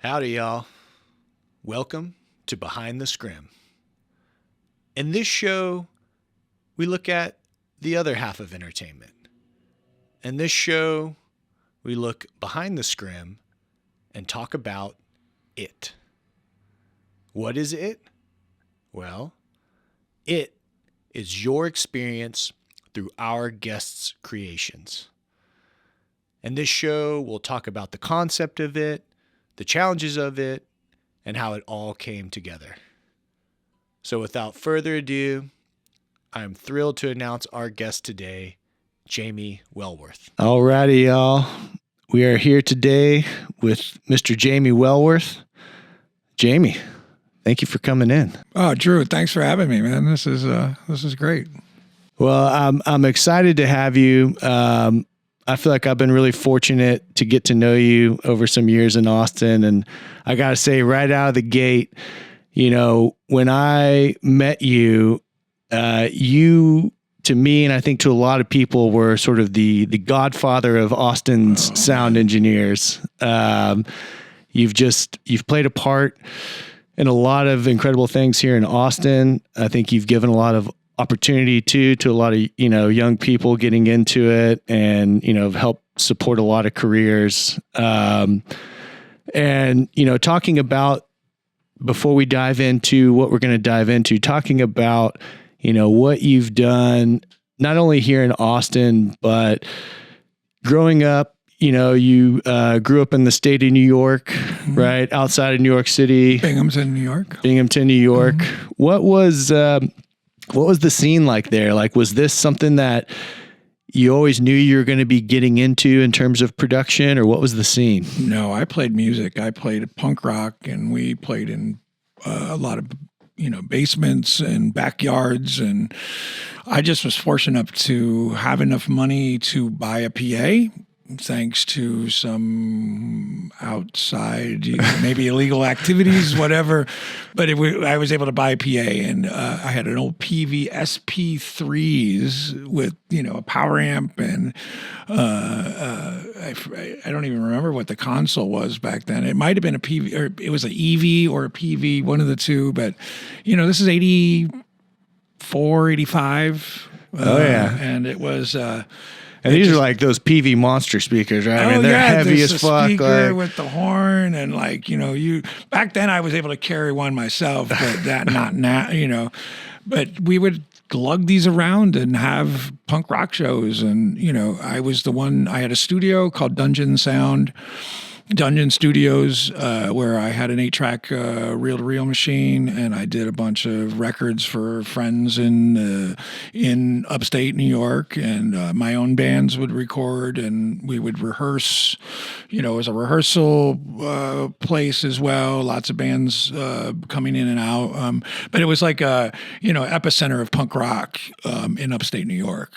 Howdy, y'all. Welcome to Behind the Scrim. In this show, we look at the other half of entertainment. In this show, we look behind the scrim and talk about it. What is it? Well, it is your experience through our guests' creations. In this show, we'll talk about the concept of it, the challenges of it, and how it all came together. So without further ado, I'm thrilled to announce our guest today, Jamie Wellwarth. Alrighty, y'all. We are here today with Mr. Jamie Wellwarth. Jamie, thank you for coming in. Oh, Drew, thanks for having me, man. This is great. Well, I'm excited to have you. I feel like I've been really fortunate to get to know you over some years in Austin. And I got to say right out of the gate, you know, when I met you, you to me, and I think to a lot of people, were sort of the godfather of Austin's sound engineers. You've played a part in a lot of incredible things here in Austin. I think you've given a lot of opportunity to a lot of, you know, young people getting into it, and, you know, help support a lot of careers. And, you know, talking about, before we dive into what we're going to dive into, talking about, you know, what you've done, not only here in Austin, but growing up. You know, you grew up in the state of New York, right? Outside of New York City. Binghamton, New York. Binghamton, New York. What was the scene like there? Like, was this something that you always knew you were going to be getting into in terms of production, or what was the scene? No, I played music. I played punk rock, and we played in a lot of, you know, basements and backyards. And I just was fortunate to have enough money to buy a PA, thanks to some outside, maybe illegal activities, whatever. But I was able to buy a PA, and I had an old PV SP3s with, you know, a power amp, and I don't even remember what the console was back then. It might have been a PV, or it was an EV or a PV, one of the two. But, you know, this is 84, 85. Oh, yeah. And it was... and these are like those PV monster speakers, right? I mean, they're heavy as fuck. Speaker with the horn, and, like, you know, back then I was able to carry one myself, but that not now, you know. But we would lug these around and have punk rock shows, and, you know, I had a studio called Dungeon Studios, where I had an 8-track reel-to-reel machine, and I did a bunch of records for friends in upstate New York, and my own bands would record, and we would rehearse. You know, it was a rehearsal place as well. Lots of bands coming in and out, but it was like a, you know, epicenter of punk rock in upstate New York.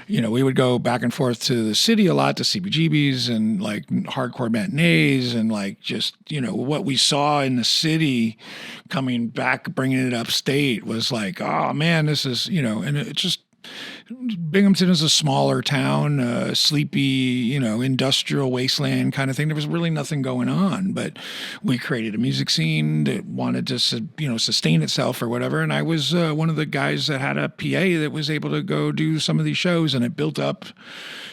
You know, we would go back and forth to the city a lot to CBGBs and, like, hardcore matinees, and, like, just, you know, what we saw in the city coming back, bringing it upstate, was like, oh man, this is, you know. And it just, Binghamton is a smaller town, sleepy, you know, industrial wasteland kind of thing. There was really nothing going on, but we created a music scene that wanted to, you know, sustain itself or whatever. And I was one of the guys that had a PA that was able to go do some of these shows, and it built up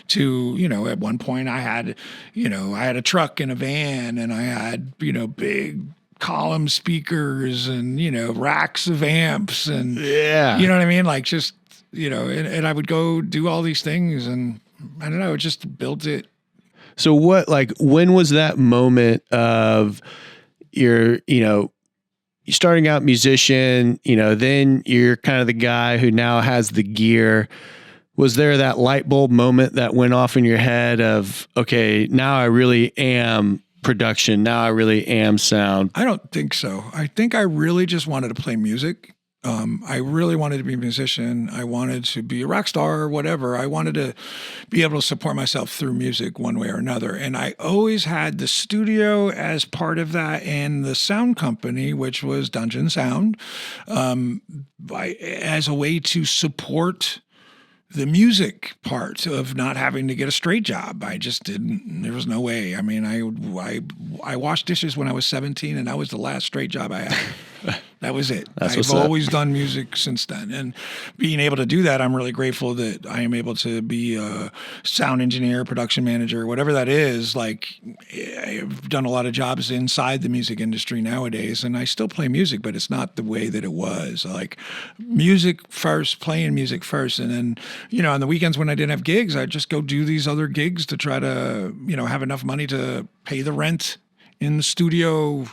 to, you know, at one point I had a truck and a van, and I had, you know, big column speakers and, you know, racks of amps, and, Yeah. you know what I mean? Like, just, you know, and I would go do all these things, and I don't know, it just built it. So when was that moment of your, you know, starting out musician, you know, then you're kind of the guy who now has the gear? Was there that light bulb moment that went off in your head of, okay, now I really am production, now I really am sound? I don't think so. I think I really just wanted to play music. I really wanted to be a musician. I wanted to be a rock star or whatever. I wanted to be able to support myself through music one way or another. And I always had the studio as part of that, and the sound company, which was Dungeon Sound, as a way to support the music part of not having to get a straight job. I just didn't. There was no way. I mean, I washed dishes when I was 17, and that was the last straight job I had. That was it. I've always done music since then. And being able to do that, I'm really grateful that I am able to be a sound engineer, production manager, whatever that is. Like, I've done a lot of jobs inside the music industry nowadays, and I still play music, but it's not the way that it was. Like, music first, playing music first. And then, on the weekends when I didn't have gigs, I'd just go do these other gigs to try to, have enough money to pay the rent in the studio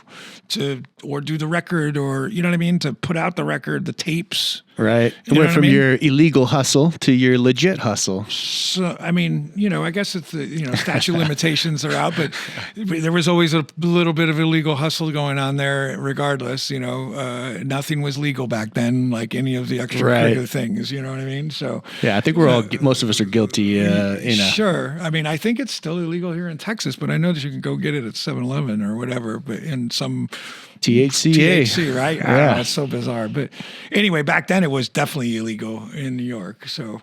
or do the record, or you know what I mean, to put out the record, the tapes. Right. It went from your illegal hustle to your legit hustle. So, I mean, I guess it's the, statute of limitations are out, but there was always a little bit of illegal hustle going on there regardless. Nothing was legal back then, like any of the extracurricular things, you know what I mean? So, yeah, I think most of us are guilty. Sure. I mean, I think it's still illegal here in Texas, but I know that you can go get it at 7-Eleven or whatever, but in some THC, right? Yeah. That's so bizarre. But anyway, back then it was definitely illegal in New York. So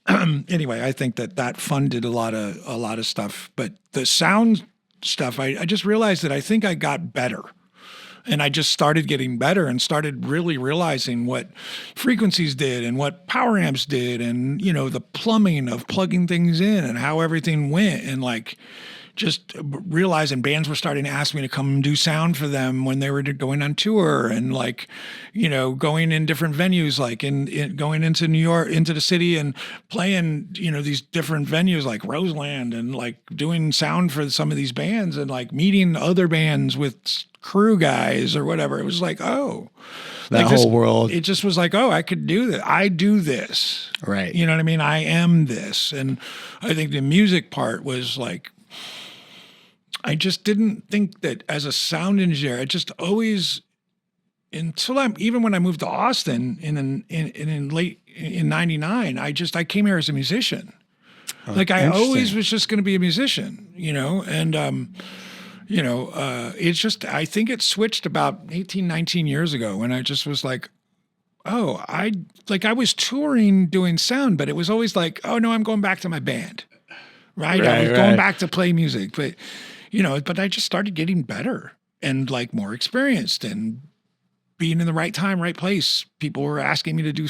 anyway, I think that funded a lot of stuff. But the sound stuff, I just realized that I think I got better. And I just started getting better and started really realizing what frequencies did and what power amps did and, the plumbing of plugging things in and how everything went. And like, just realizing bands were starting to ask me to come do sound for them when they were going on tour, and like, going in different venues, like in going into New York, into the city, and playing, these different venues like Roseland, and like doing sound for some of these bands, and like meeting other bands with crew guys or whatever. It was like, oh, that whole world. It just was like, oh, I could do that. I do this. Right. You know what I mean? I am this. And I think the music part was like, I just didn't think that as a sound engineer, I just always, even when I moved to Austin in 99, I came here as a musician. Like I always was just going to be a musician, and, it's just, I think it switched about 18, 19 years ago when I just was like, oh, I was touring doing sound, but it was always like, oh no, I'm going back to my band. Right. I was going back to play music, but but I just started getting better and like more experienced and being in the right time, right place. People were asking me to do,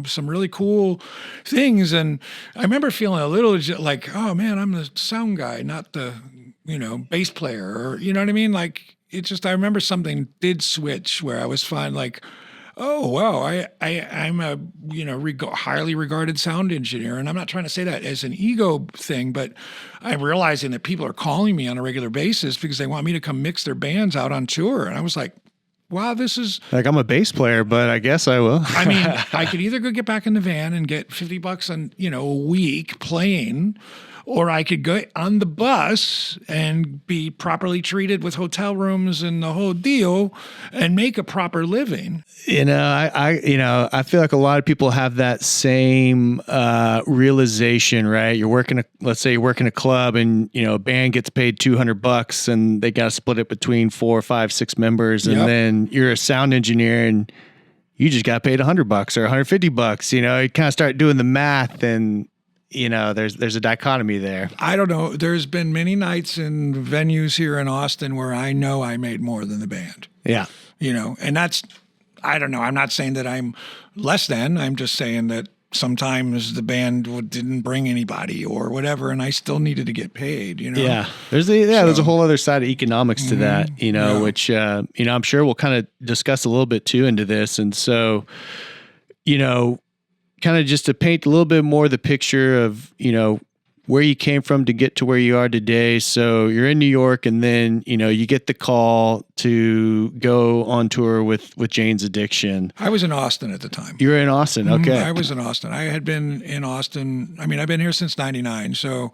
some really cool things. And I remember feeling a little like, oh man, I'm the sound guy, not the, bass player, or, you know what I mean? Like, I remember something did switch where I was fine. Like, oh, wow, I'm a, highly regarded sound engineer. And I'm not trying to say that as an ego thing, but I'm realizing that people are calling me on a regular basis because they want me to come mix their bands out on tour. And I was like, wow, this is... Like, I'm a bass player, but I guess I will. I mean, I could either go get back in the van and get $50 on, a week playing, or I could go on the bus and be properly treated with hotel rooms and the whole deal and make a proper living. I feel like a lot of people have that same realization, right? Let's say you're working a club, and a band gets paid $200 and they got to split it between 4, 5, 6 members, and then you're a sound engineer and you just got paid $100 or $150. You kind of start doing the math, and there's a dichotomy there. I don't know. There's been many nights in venues here in Austin where I know I made more than the band. Yeah. And that's, I don't know. I'm not saying that I'm less than. I'm just saying that sometimes the band didn't bring anybody or whatever, and I still needed to get paid, Yeah. There's a whole other side of economics to that, which, I'm sure we'll kind of discuss a little bit too into this. And so, kind of just to paint a little bit more the picture of, where you came from to get to where you are today. So you're in New York, and then, you get the call to go on tour with Jane's Addiction. I was in Austin at the time. You were in Austin. Okay. I was in Austin. I had been in Austin. I mean, I've been here since 99. So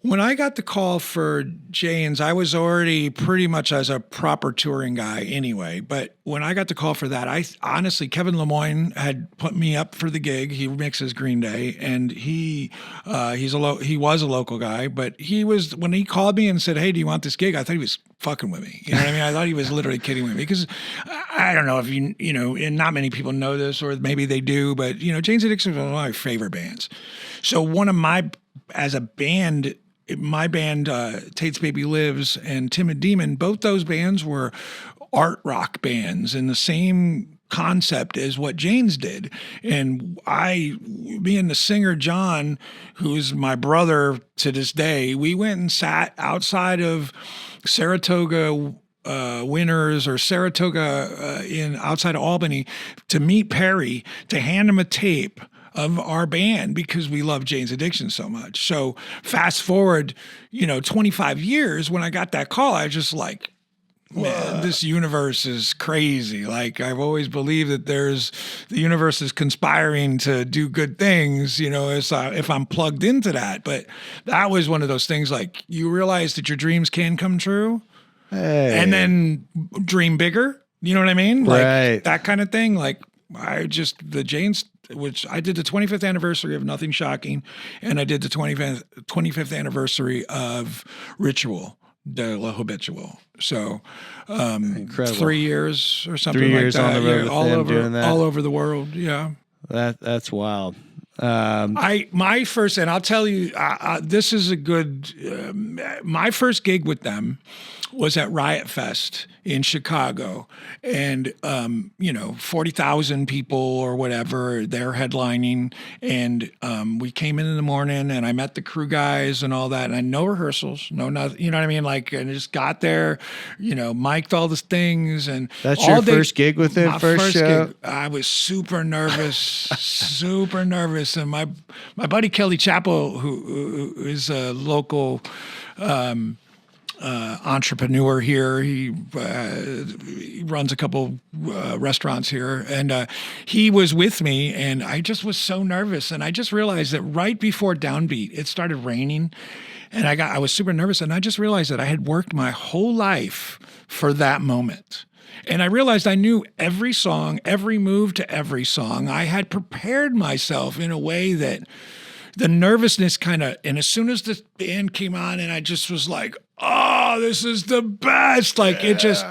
when I got the call for Jane's, I was already pretty much as a proper touring guy anyway. But when I got the call for that, honestly, Kevin Lemoyne had put me up for the gig. He mixes Green Day, and he was a local guy. But when he called me and said, "Hey, do you want this gig?" I thought he was fucking with me. You know what I mean? I thought he was literally kidding with me because I don't know if you know, and not many people know this, or maybe they do, but Jane's Addiction is one of my favorite bands. So as a band, my band, Tate's Baby Lives and Timid Demon, both those bands were art rock bands in the same concept as what Jane's did. And me and the singer John, who's my brother to this day, we went and sat outside of Saratoga Winners or Saratoga outside of Albany to meet Perry, to hand him a tape of our band because we love Jane's Addiction so much. So fast forward, 25 years, when I got that call, I was just like, man, this universe is crazy. Like, I've always believed that the universe is conspiring to do good things, if I'm plugged into that. But that was one of those things, like, you realize that your dreams can come true. Hey. And then dream bigger. You know what I mean? Like, right. That kind of thing. Like, the Jane's, which I did the 25th anniversary of Nothing Shocking, and I did the 25th anniversary of Ritual. De La Habitual. So, incredible. 3 years or something 3 years like that. on the road with them doing that. All over the world. Yeah. That's wild. My first, and I'll tell you, this is a good, my first gig with them was at Riot Fest in Chicago, and 40,000 people or whatever, they're headlining, and we came in the morning, and I met the crew guys and all that, and I had no rehearsals, no nothing, you know what I mean? Like, and I just got there, mic'd all the things, and that's your first gig with them, my first show? Gig, I was super nervous, super nervous, and my buddy Kelly Chappell, who is a local entrepreneur here. He runs a couple restaurants here, and he was with me, and I just was so nervous, and I just realized that right before Downbeat, it started raining, and I was super nervous, and I just realized that I had worked my whole life for that moment. And I realized I knew every song, every move to every song. I had prepared myself in a way that the nervousness and as soon as the band came on, and I just was like, oh, this is the best. Like, it just,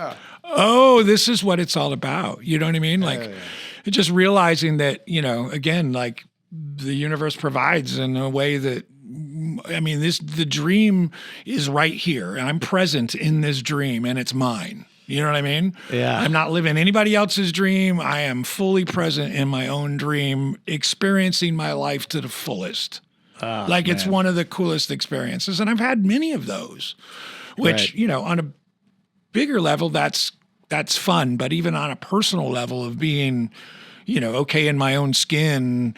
this is what it's all about. You know what I mean? Like, just realizing that, again, like, the universe provides in a way that, the dream is right here, and I'm present in this dream, and it's mine. You know what I mean? Yeah. I'm not living anybody else's dream. I am fully present in my own dream, experiencing my life to the fullest. It's one of the coolest experiences. And I've had many of those, which, right. On a bigger level, that's fun. But even on a personal level of being, okay in my own skin,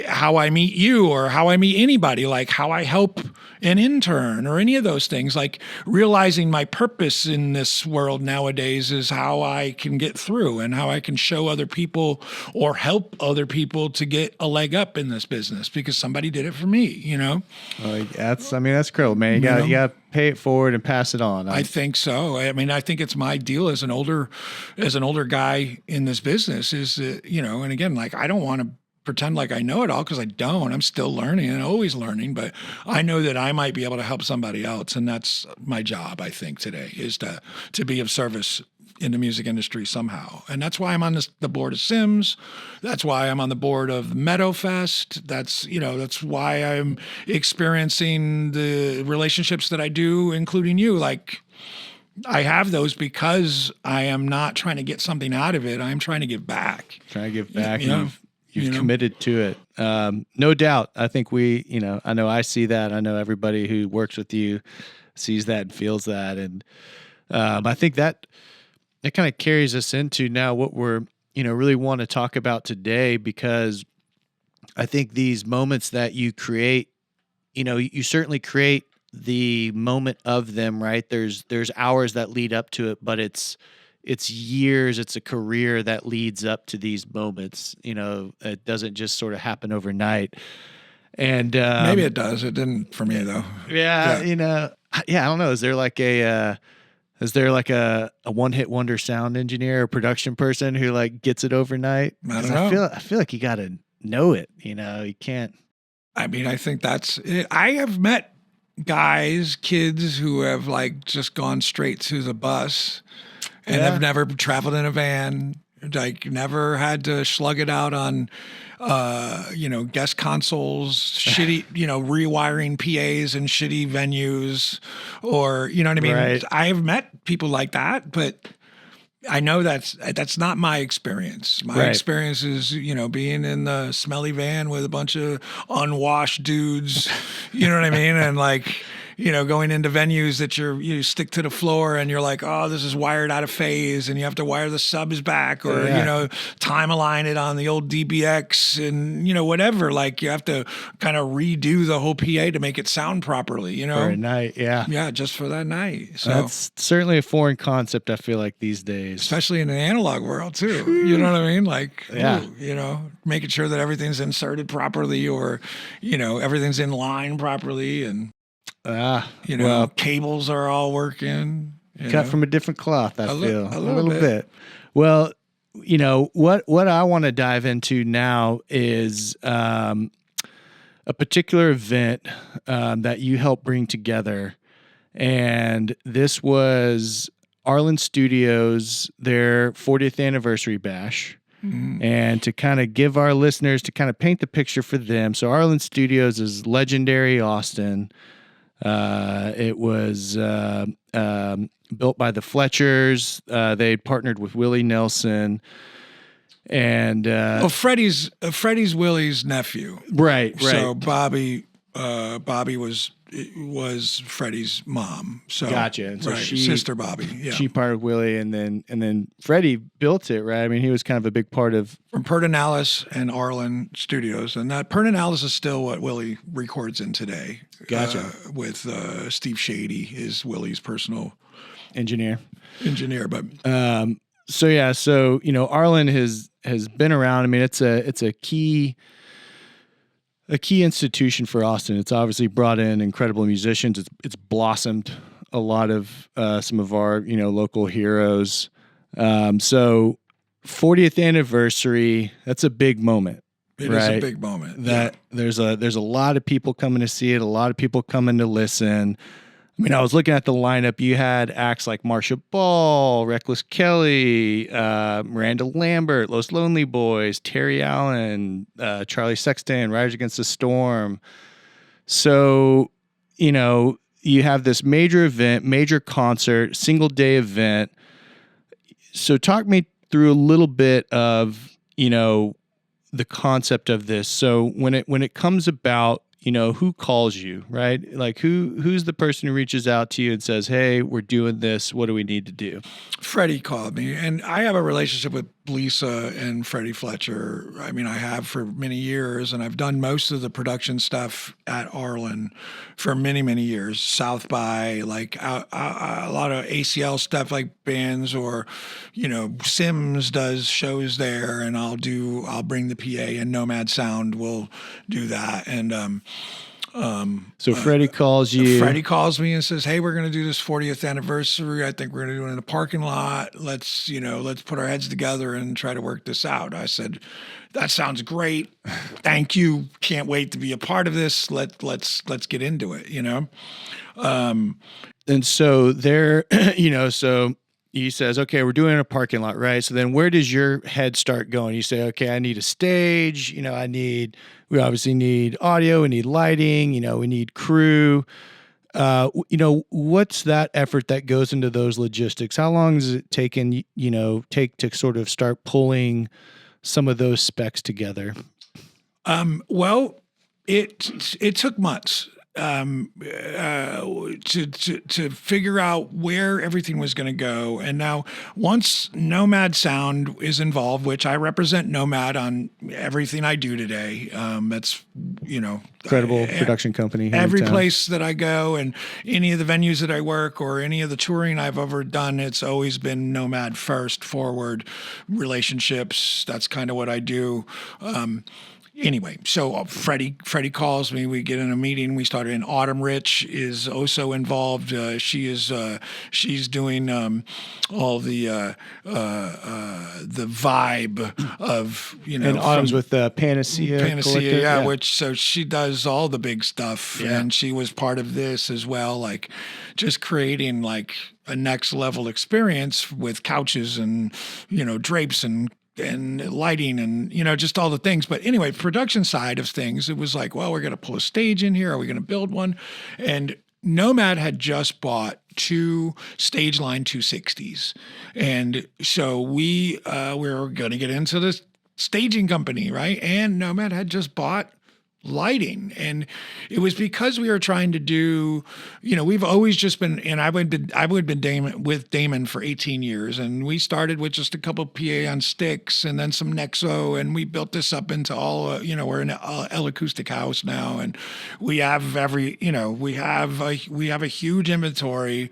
how I meet you or how I meet anybody, like how I help an intern or any of those things, like realizing my purpose in this world nowadays is how I can get through and how I can show other people or help other people to get a leg up in this business because somebody did it for me, That's cool, man. You got to pay it forward and pass it on. I think so. I think it's my deal as an older guy in this business is that, and again, like, I don't want to pretend like I know it all because I don't. I'm still learning and always learning, but I know that I might be able to help somebody else, and that's my job, I think, today, is to be of service in the music industry somehow. And that's why I'm on the board of Sims. That's why I'm on the board of Meadow Fest. That's why I'm experiencing the relationships that I do, including you. Like, I have those because I am not trying to get something out of it. I'm trying to give back. You've committed to it. No doubt. I think I know I see that. I know everybody who works with you sees that and feels that. And I think that it kind of carries us into now what we're, really want to talk about today, because I think these moments that you create, you certainly create the moment of them, right? There's hours that lead up to it, but it's years, it's a career that leads up to these moments. It doesn't just sort of happen overnight. And maybe it does. It didn't for me though. Yeah. I don't know. Is there like a one-hit wonder sound engineer or production person who like gets it overnight? I don't know. I feel like you got to know it. You can't. I think that's it. I have met kids who have like just gone straight to the bus and have never traveled in a van, like never had to slug it out on, guest consoles, shitty, rewiring PAs in shitty venues, or, you know what I mean? Right. I've met people like that, but I know that's not my experience. My Right. experience is, being in the smelly van with a bunch of unwashed dudes, you know what I mean? And like, going into venues that you stick to the floor and you're like, oh, this is wired out of phase and you have to wire the subs back or, time align it on the old DBX and, whatever. Like you have to kind of redo the whole PA to make it sound properly, For a night, yeah. Yeah, just for that night. So that's certainly a foreign concept, I feel like, these days. Especially in the analog world too. You know what I mean? Like, yeah. Making sure that everything's inserted properly or, everything's in line properly and cables are all working. Cut from a different cloth, I feel. A little bit. Well, what I want to dive into now is a particular event that you helped bring together. And this was Arlyn Studios, their 40th anniversary bash. Mm-hmm. And to kind of give our listeners, to kind of paint the picture for them. So Arlyn Studios is legendary Austin. It was built by the Fletchers. They partnered with Willie Nelson, and Freddie's Willie's nephew. Right. So Bobby was Freddie's mom. So gotcha. And so sister Bobby. Yeah. She partnered with Willie, and then Freddie built it. Right. I mean, he was kind of a big part of from Pedernales and Arlyn Studios, and that Pedernales is still what Willie records in today. Gotcha. With Steve Shady is Willie's personal engineer, but so Arlyn has been around. I mean, it's a key institution for Austin. It's obviously brought in incredible musicians. It's blossomed a lot of some of our local heroes. So 40th anniversary, that's a big moment. It is a big moment. There's a lot of people coming to see it, a lot of people coming to listen. I mean, I was looking at the lineup. You had acts like Marsha Ball, Reckless Kelly, Miranda Lambert, Los Lonely Boys, Terry Allen, Charlie Sexton, Riders Against the Storm. So, you have this major event, major concert, single day event. So talk me through a little bit of, the concept of this. So when it comes about, who calls you, right? Like who's the person who reaches out to you and says, hey, we're doing this. What do we need to do? Freddie called me, and I have a relationship with Lisa and Freddie Fletcher. I mean, I have for many years, and I've done most of the production stuff at Arlyn for many, many years. South by, like a lot of ACL stuff, like bands, or Sims does shows there, and I'll bring the PA, and Nomad Sound will do that, and so Freddie calls you. Freddie calls me and says, hey, we're going to do this 40th anniversary. I think we're going to do it in a parking lot. Let's put our heads together and try to work this out. I said, that sounds great. Thank you. Can't wait to be a part of this. Let's get into it, And so there, so he says, okay, we're doing it in a parking lot, right? So then where does your head start going? You say, okay, I need a stage, we obviously need audio, we need lighting, we need crew. What's that effort that goes into those logistics? How long does it take to sort of start pulling some of those specs together? Well, it took months. To figure out where everything was going to go. And now once Nomad Sound is involved, which I represent Nomad on everything I do today, that's, incredible production company. Every place that I go and any of the venues that I work or any of the touring I've ever done, it's always been Nomad first, forward relationships. That's kind of what I do. Anyway, so Freddie calls me. We get in a meeting. We started. And Autumn Rich is also involved. She's doing all the vibe of And Autumn's with Panacea Collective. yeah. Which so she does all the big stuff, and she was part of this as well. Like just creating like a next level experience with couches and drapes and lighting and, just all the things. But anyway, production side of things, it was like, well, we're going to pull a stage in here. Are we going to build one? And Nomad had just bought 2 Stage Line 260s. And so we were going to get into this staging company, right? And Nomad had just bought lighting, and it was because we were trying to do, we've always just been, and I would been with Damon for 18 years, and we started with just a couple of PA on sticks and then some Nexo, and we built this up into all, we're an L acoustic house now, and we have we have a huge inventory,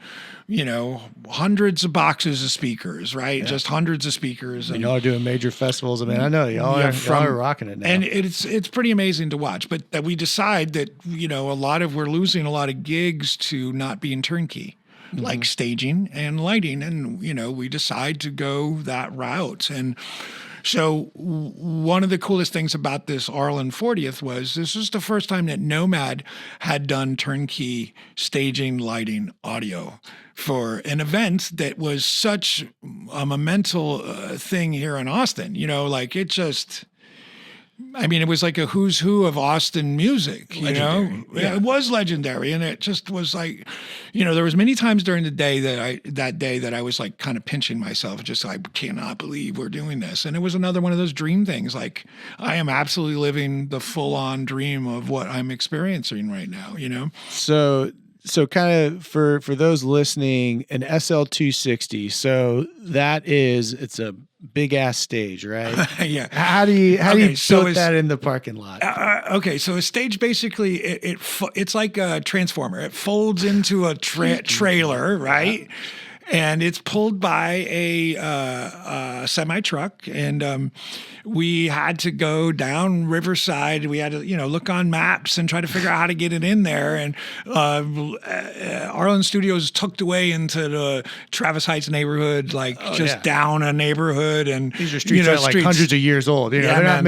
hundreds of boxes of speakers, right? Yeah. Just hundreds of speakers. And y'all are doing major festivals. I mean, I know y'all are rocking it now. And it's pretty amazing to watch. But that we decide that, we're losing a lot of gigs to not being turnkey, like staging and lighting. And, we decide to go that route. And so one of the coolest things about this Arlyn 40th was this was the first time that Nomad had done turnkey staging, lighting, audio for an event that was such a monumental thing here in Austin. It was like a who's who of Austin music, Legendary. Yeah. It was legendary. And it just was like, there was many times during the day that I was like kind of pinching myself, just I cannot believe we're doing this. And it was another one of those dream things. Like I am absolutely living the full on dream of what I'm experiencing right now, So kind of for those listening, an SL260. So it's a big ass stage, right? Yeah. How do you put that in the parking lot? Okay, so a stage basically it's like a transformer. It folds into a trailer, right? Yeah. And it's pulled by a semi truck, and we had to go down Riverside. We had to, look on maps and try to figure out how to get it in there. And Arlyn Studios tucked away into the Travis Heights neighborhood, down a neighborhood. And these are streets that are like hundreds of years old. They're not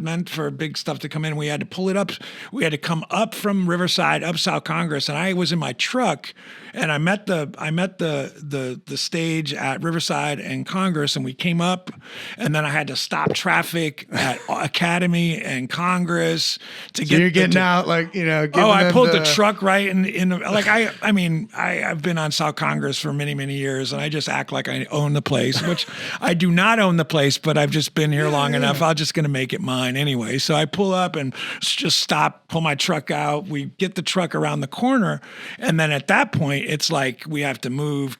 meant for big stuff to come in. We had to pull it up. We had to come up from Riverside, up South Congress, and I was in my truck. And I met the stage at Riverside and Congress, and we came up, and then I had to stop traffic at Academy and Congress to get. So you're getting out, I pulled the truck right in I've been on South Congress for many, many years, and I just act like I own the place, which I do not own the place, but I've just been here long enough. I'm just going to make it mine anyway. So I pull up and just stop, pull my truck out. We get the truck around the corner, and then at that point, it's like we have to move.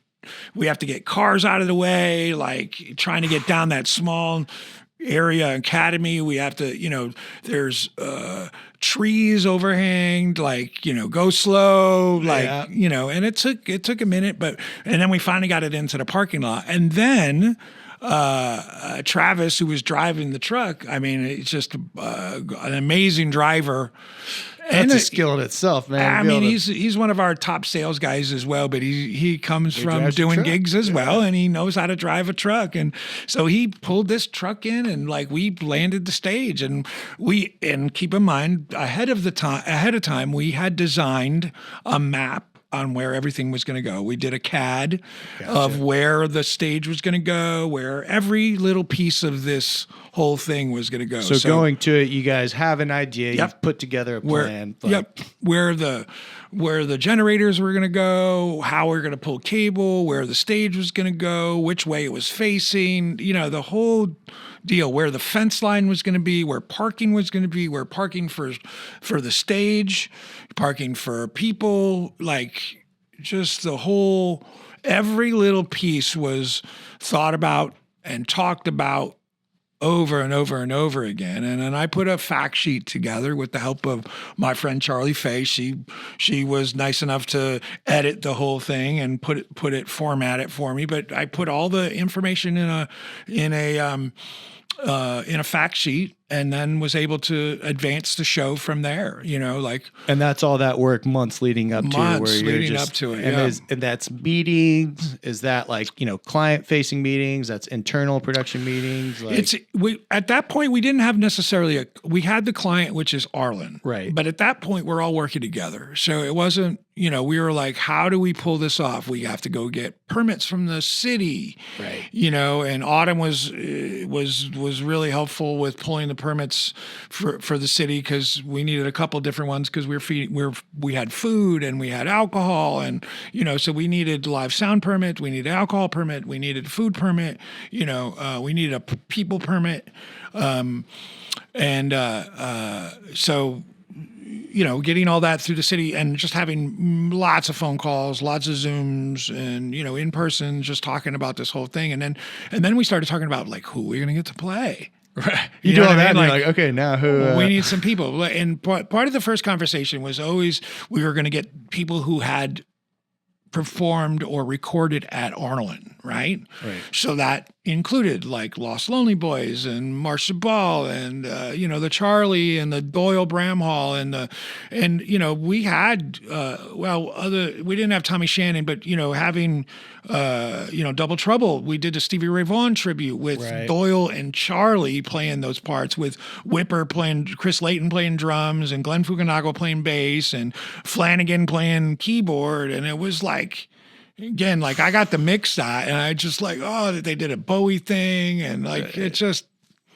We have to get cars out of the way, like trying to get down that small area Academy. We have to, there's trees overhanged, go slow, and it took a minute, and then we finally got it into the parking lot. And then Travis, who was driving the truck, it's just an amazing driver. That's a skill in itself, man. He's one of our top sales guys as well, but he comes from doing gigs as well, and he knows how to drive a truck. And so he pulled this truck in, and we landed the stage. And keep in mind, ahead of time, we had designed a map on where everything was going to go. We did a CAD of where the stage was going to go, where every little piece of this whole thing was going to go. So going to it, you guys have an idea. You've put together a plan. Where the generators were going to go, how we're going to pull cable, where the stage was going to go, which way it was facing, the whole deal, where the fence line was going to be, where parking was going to be, where parking for the stage, parking for people, just the whole, every little piece was thought about and talked about over and over and over again. And then I put a fact sheet together with the help of my friend Charlie Fay. She was nice enough to edit the whole thing and format it for me. But I put all the information in a fact sheet, and then was able to advance the show from there, And that's all that work months leading up to where you're leading just, up to it. And that's meetings. Is that like, client facing meetings? That's internal production meetings. Like, At that point, we didn't have necessarily we had the client, which is Arlyn. Right. But at that point, we're all working together. So it wasn't, we were like, how do we pull this off? We have to go get permits from the city. Right. And Autumn was really helpful with pulling the permits for the city, because we needed a couple different ones, because we had food and we had alcohol, and so we needed live sound permit, we needed alcohol permit, we needed food permit, we needed a people permit, so getting all that through the city, and just having lots of phone calls, lots of Zooms, and in person, just talking about this whole thing, and then we started talking about like who we're going to get to play. Right. You do all that, and you're like, okay, now who? We need some people. And part of the first conversation was always we were going to get people who had performed or recorded at Arlyn, right? Right. So that included like Lost Lonely Boys and Marsha Ball and the Charlie and the Doyle Bramhall and we had we didn't have Tommy Shannon, but having Double Trouble, we did a Stevie Ray Vaughan tribute with Doyle and Charlie playing those parts, with Whipper playing, Chris Layton playing drums, and Glenn Fukunaga playing bass, and Flanagan playing keyboard, and it was like, again, like I got the mix that, and I just like, they did a Bowie thing, and like it's just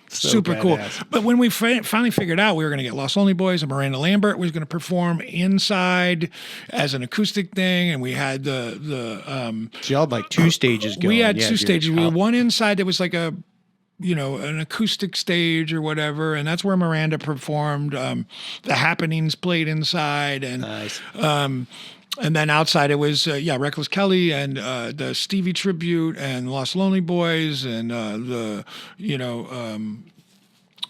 super cool. But when we finally figured out we were going to get Lost Lonely Boys, and Miranda Lambert was going to perform inside as an acoustic thing, and we had so y'all had like two stages going. We had two stages. We had one inside that was like a an acoustic stage or whatever, and that's where Miranda performed. The Happenings played inside, and nice. And then outside it was Reckless Kelly and the Stevie tribute and Lost Lonely Boys and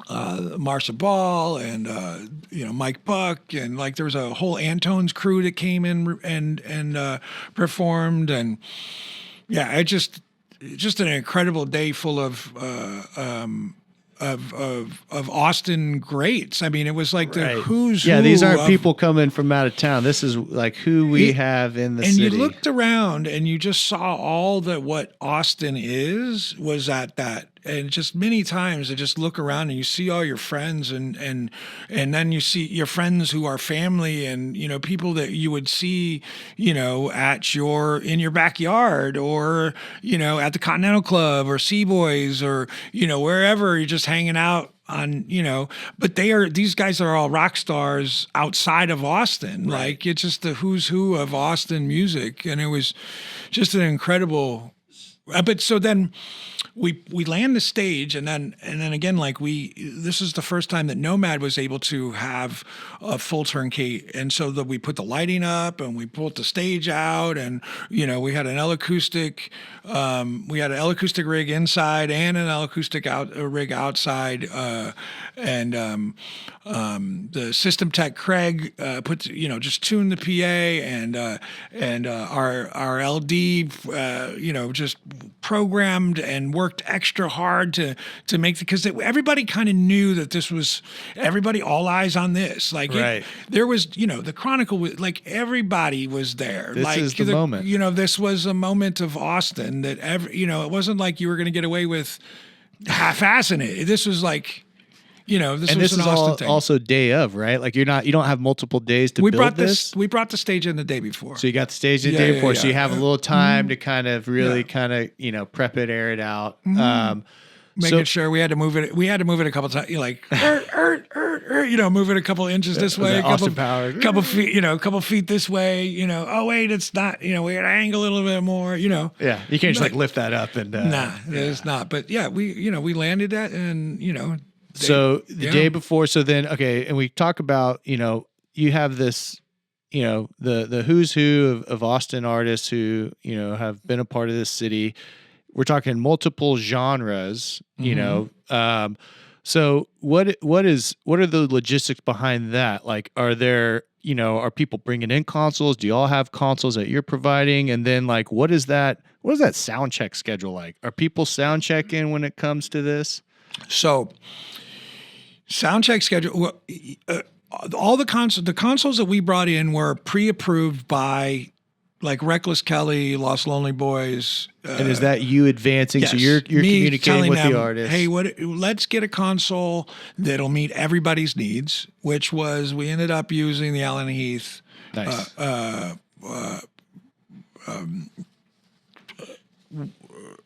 Marsha Ball and Mike Buck, and like there was a whole Antone's crew that came in and performed, and it just an incredible day full of Austin greats. I mean, it was like the who's who. Yeah, these aren't people coming from out of town. This is like who we have in the city. And you looked around and you just saw all that what Austin was at that. And just many times I just look around and you see all your friends and then you see your friends who are family and, people that you would see, in your backyard or, at the Continental Club or Sea Boys or, wherever you're just hanging out on, but these guys are all rock stars outside of Austin. Right. Like it's just the who's who of Austin music. And it was just an incredible, but so then we land the stage, and then again, like this is the first time that Nomad was able to have a full turnkey, and so that we put the lighting up and we pulled the stage out, and we had an L-acoustic, rig inside and an L-acoustic rig outside, and the system tech Craig just tuned the PA, and our LD just programmed and worked extra hard to make because everybody kind of knew that this was everybody all eyes on this, like there was the Chronicle was like everybody was there. This is the moment. This was a moment of Austin that it wasn't like you were going to get away with half-assing it. This was like this was an Austin thing. Also day of, right? Like you don't have multiple days to build this. We brought the stage in the day before. So you got the stage the day before. So you have a little time to kind of really prep it, air it out. Making sure we had to move it. We had to move it a couple times. Move it a couple inches this way, couple feet, couple feet this way. Oh wait, it's not. We got to angle a little bit more. Yeah, you can't just like lift that up and. It's not. But we landed that, and So the day before, so then, okay, and we talk about, you have this, the who's who of Austin artists who, have been a part of this city. We're talking multiple genres, so what are the logistics behind that? Like, are there, are people bringing in consoles? Do you all have consoles that you're providing? And then like, what is that sound check schedule like? Are people sound checking when it comes to this? So Sound check schedule. Well, all the consoles that we brought in were pre-approved by like Reckless Kelly, Lost Lonely Boys. And is that you advancing? Yes, So you're me communicating telling with them, the artist. hey, let's get a console that'll meet everybody's needs, which was we ended up using the Allen Heath. Nice.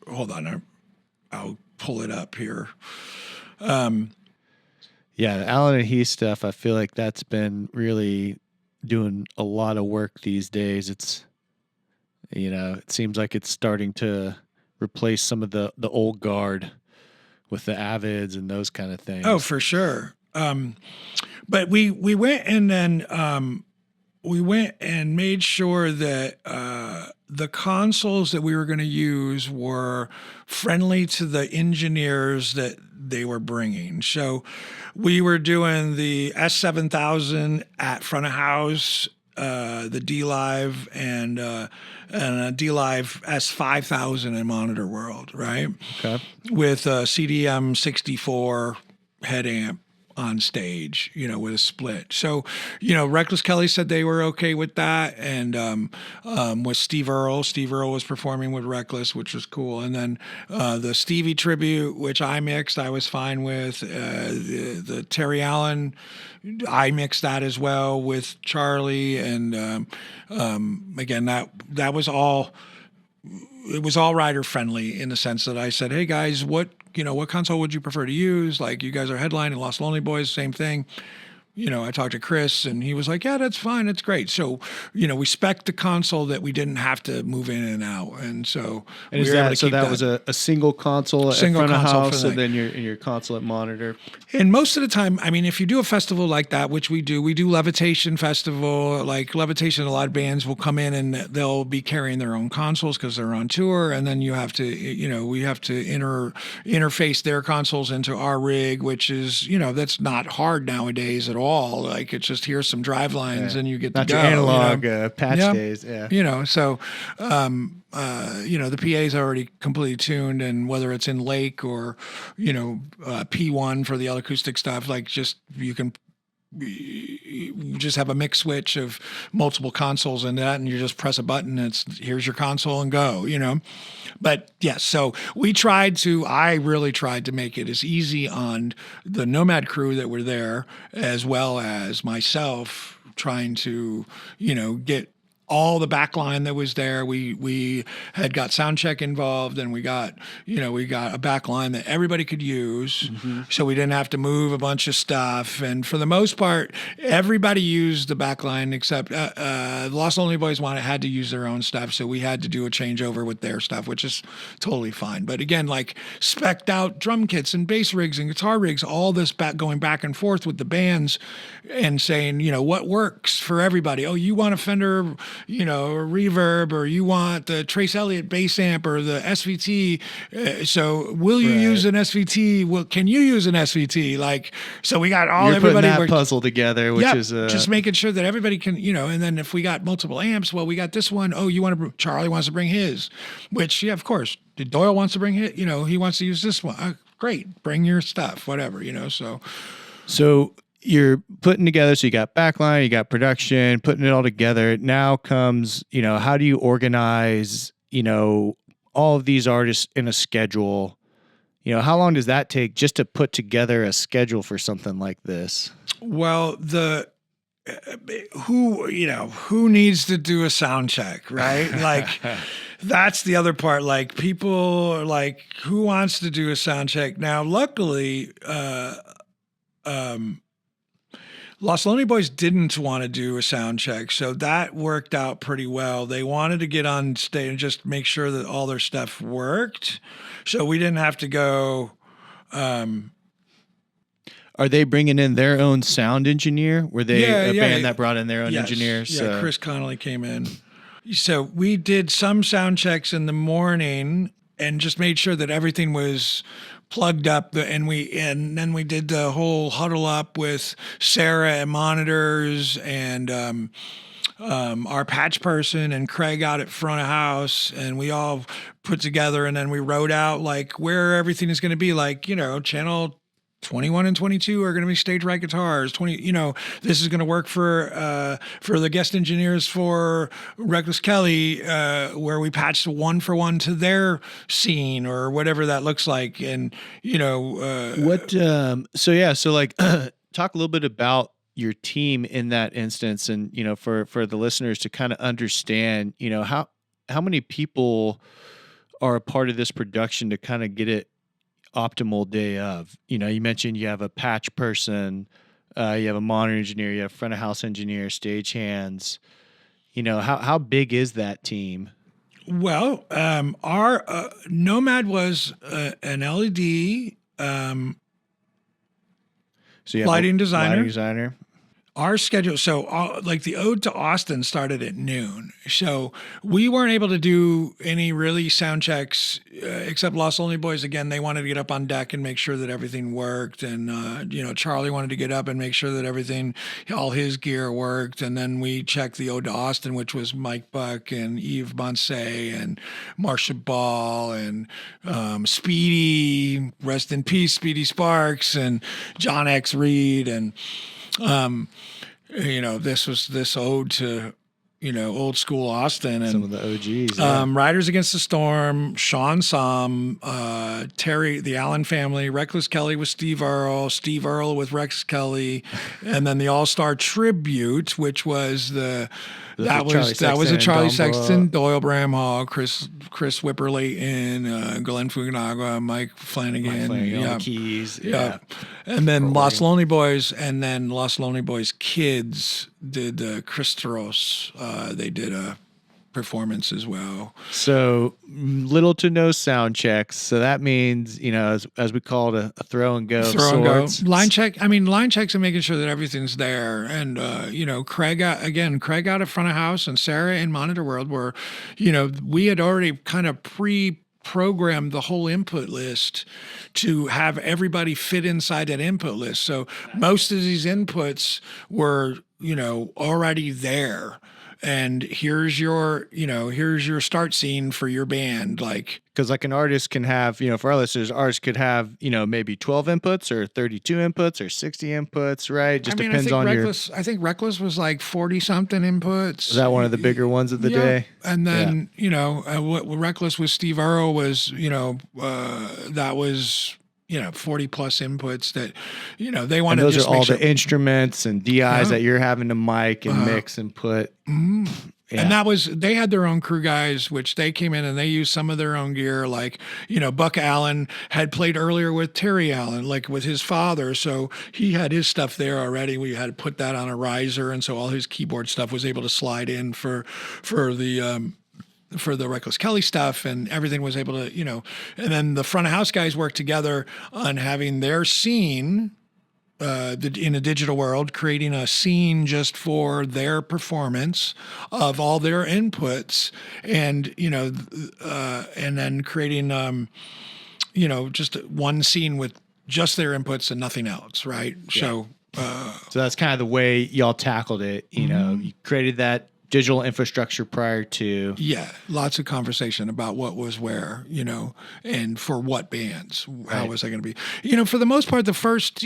Hold on, I'll pull it up here. Yeah, the Allen and Heath stuff, I feel like that's been really doing a lot of work these days. It's, it seems like it's starting to replace some of the old guard with the Avids and those kind of things. Oh, for sure. But we went and then we went and made sure that the consoles that we were going to use were friendly to the engineers that they were bringing. So we were doing the S7000 at front of house, the D-Live, and a D-Live S5000 in Monitor World, right? Okay. With a CDM 64 head amp on stage, with a split. So, Reckless Kelly said they were okay with that. And with Steve Earle was performing with Reckless, which was cool. And then the Stevie tribute, which I mixed, I was fine with. The Terry Allen, I mixed that as well with Charlie. And again, that was all. It was all rider friendly in the sense that I said, hey guys, what console would you prefer to use? Like, you guys are headlining Lost Lonely Boys, same thing. I talked to Chris and he was like, yeah, that's fine. That's great. So, we spec'd the console that we didn't have to move in and out. And so, and we were able to keep that was a single console at front of house and then your console at monitor. And most of the time, I mean, if you do a festival like that, which we do Levitation Festival, like Levitation, a lot of bands will come in and they'll be carrying their own consoles because they're on tour. And then you have to, we have to interface their consoles into our rig, which is, that's not hard nowadays at all. Like, it's just here's some drive lines and you get to go. Not your analog patch days. Yeah. So the PA is already completely tuned, and whether it's in Lake or P1 for the all acoustic stuff, like, just you can just have a mix switch of multiple consoles in that, and you just press a button. Here's your console and go. But yes, so I really tried to make it as easy on the Nomad crew that were there, as well as myself, trying to, get all the backline that was there. We had got sound check involved, and we got a backline that everybody could use. Mm-hmm. So we didn't have to move a bunch of stuff. And for the most part, everybody used the backline except Lost Lonely Boys had to use their own stuff. So we had to do a changeover with their stuff, which is totally fine. But again, like, spec'd out drum kits and bass rigs and guitar rigs, all this going back and forth with the bands and saying, what works for everybody. Oh, you want a Fender, a reverb, or you want the Trace Elliott bass amp or the SVT. So will you use an SVT? Well, can you use an SVT? Like, so we got everybody putting that puzzle together, which is just making sure that everybody can, and then if we got multiple amps, well, we got this one. Oh, Charlie wants to bring his, which, yeah, of course. Doyle wants to bring his, he wants to use this one. Great. Bring your stuff, whatever, So you're putting together, so you got backline, you got production, putting it all together. Now comes, how do you organize, all of these artists in a schedule? How long does that take just to put together a schedule for something like this? Well, who needs to do a sound check, right? Like, that's the other part. Like, people are like, who wants to do a sound check? Now, luckily, Lost Lonely Boys didn't want to do a sound check, so that worked out pretty well. They wanted to get on stage and just make sure that all their stuff worked, so we didn't have to go. Are they bringing in their own sound engineer? Were they a band that brought in their own engineers? Yeah, Chris Connolly came in. So we did some sound checks in the morning and just made sure that everything was plugged up, and then we did the whole huddle up with Sarah and monitors and our patch person and Craig out at front of house, and we all put together, and then we wrote out like where everything is going to be, like, channel 21 and 22 are going to be stage right guitars. 20, this is going to work for the guest engineers for Reckless Kelly, where we patched one for one to their scene or whatever that looks like. And so like talk a little bit about your team in that instance, and for the listeners to kind of understand, how many people are a part of this production to kind of get it optimal day of. You mentioned you have a patch person, you have a monitor engineer, you have front of house engineer, stage hands. How big is that team? Well, our Nomad was an LED So you have lighting a designer. lighting designer. Our schedule, so like the Ode to Austin started at noon. So we weren't able to do any really sound checks except Lost Lonely Boys. Again, they wanted to get up on deck and make sure that everything worked. And, Charlie wanted to get up and make sure that all his gear worked. And then we checked the Ode to Austin, which was Mike Buck and Yves Bonset and Marsha Ball and Speedy, rest in peace, Speedy Sparks, and John X. Reed. And, this ode to, old school Austin and some of the OGs. Yeah. Riders Against the Storm, Sean Somm, Terry, the Allen family, Reckless Kelly with Steve Earle with Rex Kelly, and then the All-Star Tribute, which was that was a Charlie Sexton, Doyle Bramhall, Chris Whipperlayton, Glenn Fukunaga, Mike Flanagan, on keys. Yeah. And then Lost Lonely Boys, and then Lost Lonely Boys kids did Chris Taros. They did a performance as well. So little to no sound checks. So that means, as we call it, a throw and go. Line checks and making sure that everything's there. And, Craig out at front of house and Sarah in Monitor World were, we had already kind of programmed the whole input list to have everybody fit inside that input list. So most of these inputs were, already there. And here's your start scene for your band. Because an artist can have, for our listeners, artists could have, maybe 12 inputs or 32 inputs or 60 inputs, right? Depends on I think Reckless was like 40 something inputs. Was that one of the bigger ones of the day? And then, what Reckless with Steve Earle was, that was 40 plus inputs that, they want to just those are all the instruments and DIs that you're having to mic and mix and put. Mm-hmm. Yeah. And they had their own crew guys, which they came in and they used some of their own gear. Buck Allen had played earlier with Terry Allen, with his father. So he had his stuff there already. We had to put that on a riser. And so all his keyboard stuff was able to slide in for the Reckless Kelly stuff, and everything was able to, and then the front of house guys worked together on having their scene in a digital world, creating a scene just for their performance of all their inputs, and and then creating just one scene with just their inputs and nothing else, right? Yeah. So that's kind of the way y'all tackled it. You created that digital infrastructure prior to. Yeah, lots of conversation about what was where, and for what bands. How was I going to be? For the most part, the first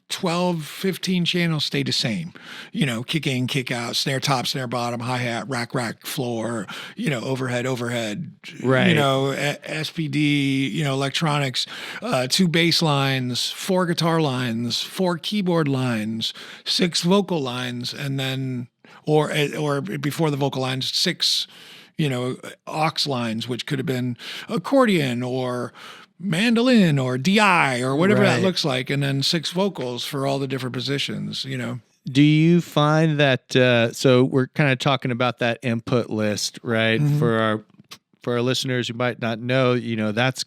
12, 15 channels stayed the same. Kick in, kick out, snare top, snare bottom, hi-hat, rack, floor, overhead, right. SPD, electronics, 2 bass lines, 4 guitar lines, 4 keyboard lines, 6 vocal lines, and then or before the vocal lines, 6, aux lines, which could have been accordion or mandolin or DI or whatever that looks like, and then 6 vocals for all the different positions, Do you find that, so we're kind of talking about that input list, right? Mm-hmm. For our listeners who might not know, that's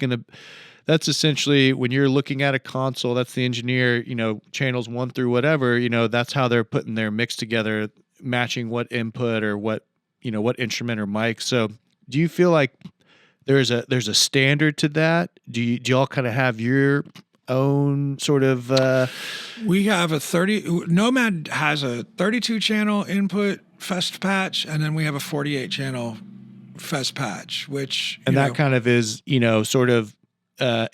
essentially when you're looking at a console, that's the engineer, channels 1 through whatever, that's how they're putting their mix together, matching what input or what instrument or mic. So do you feel like there's a standard to that? Do y'all kind of have your own sort of we have Nomad has a 32 channel input fest patch, and then we have a 48 channel fest patch, which that kind of is sort of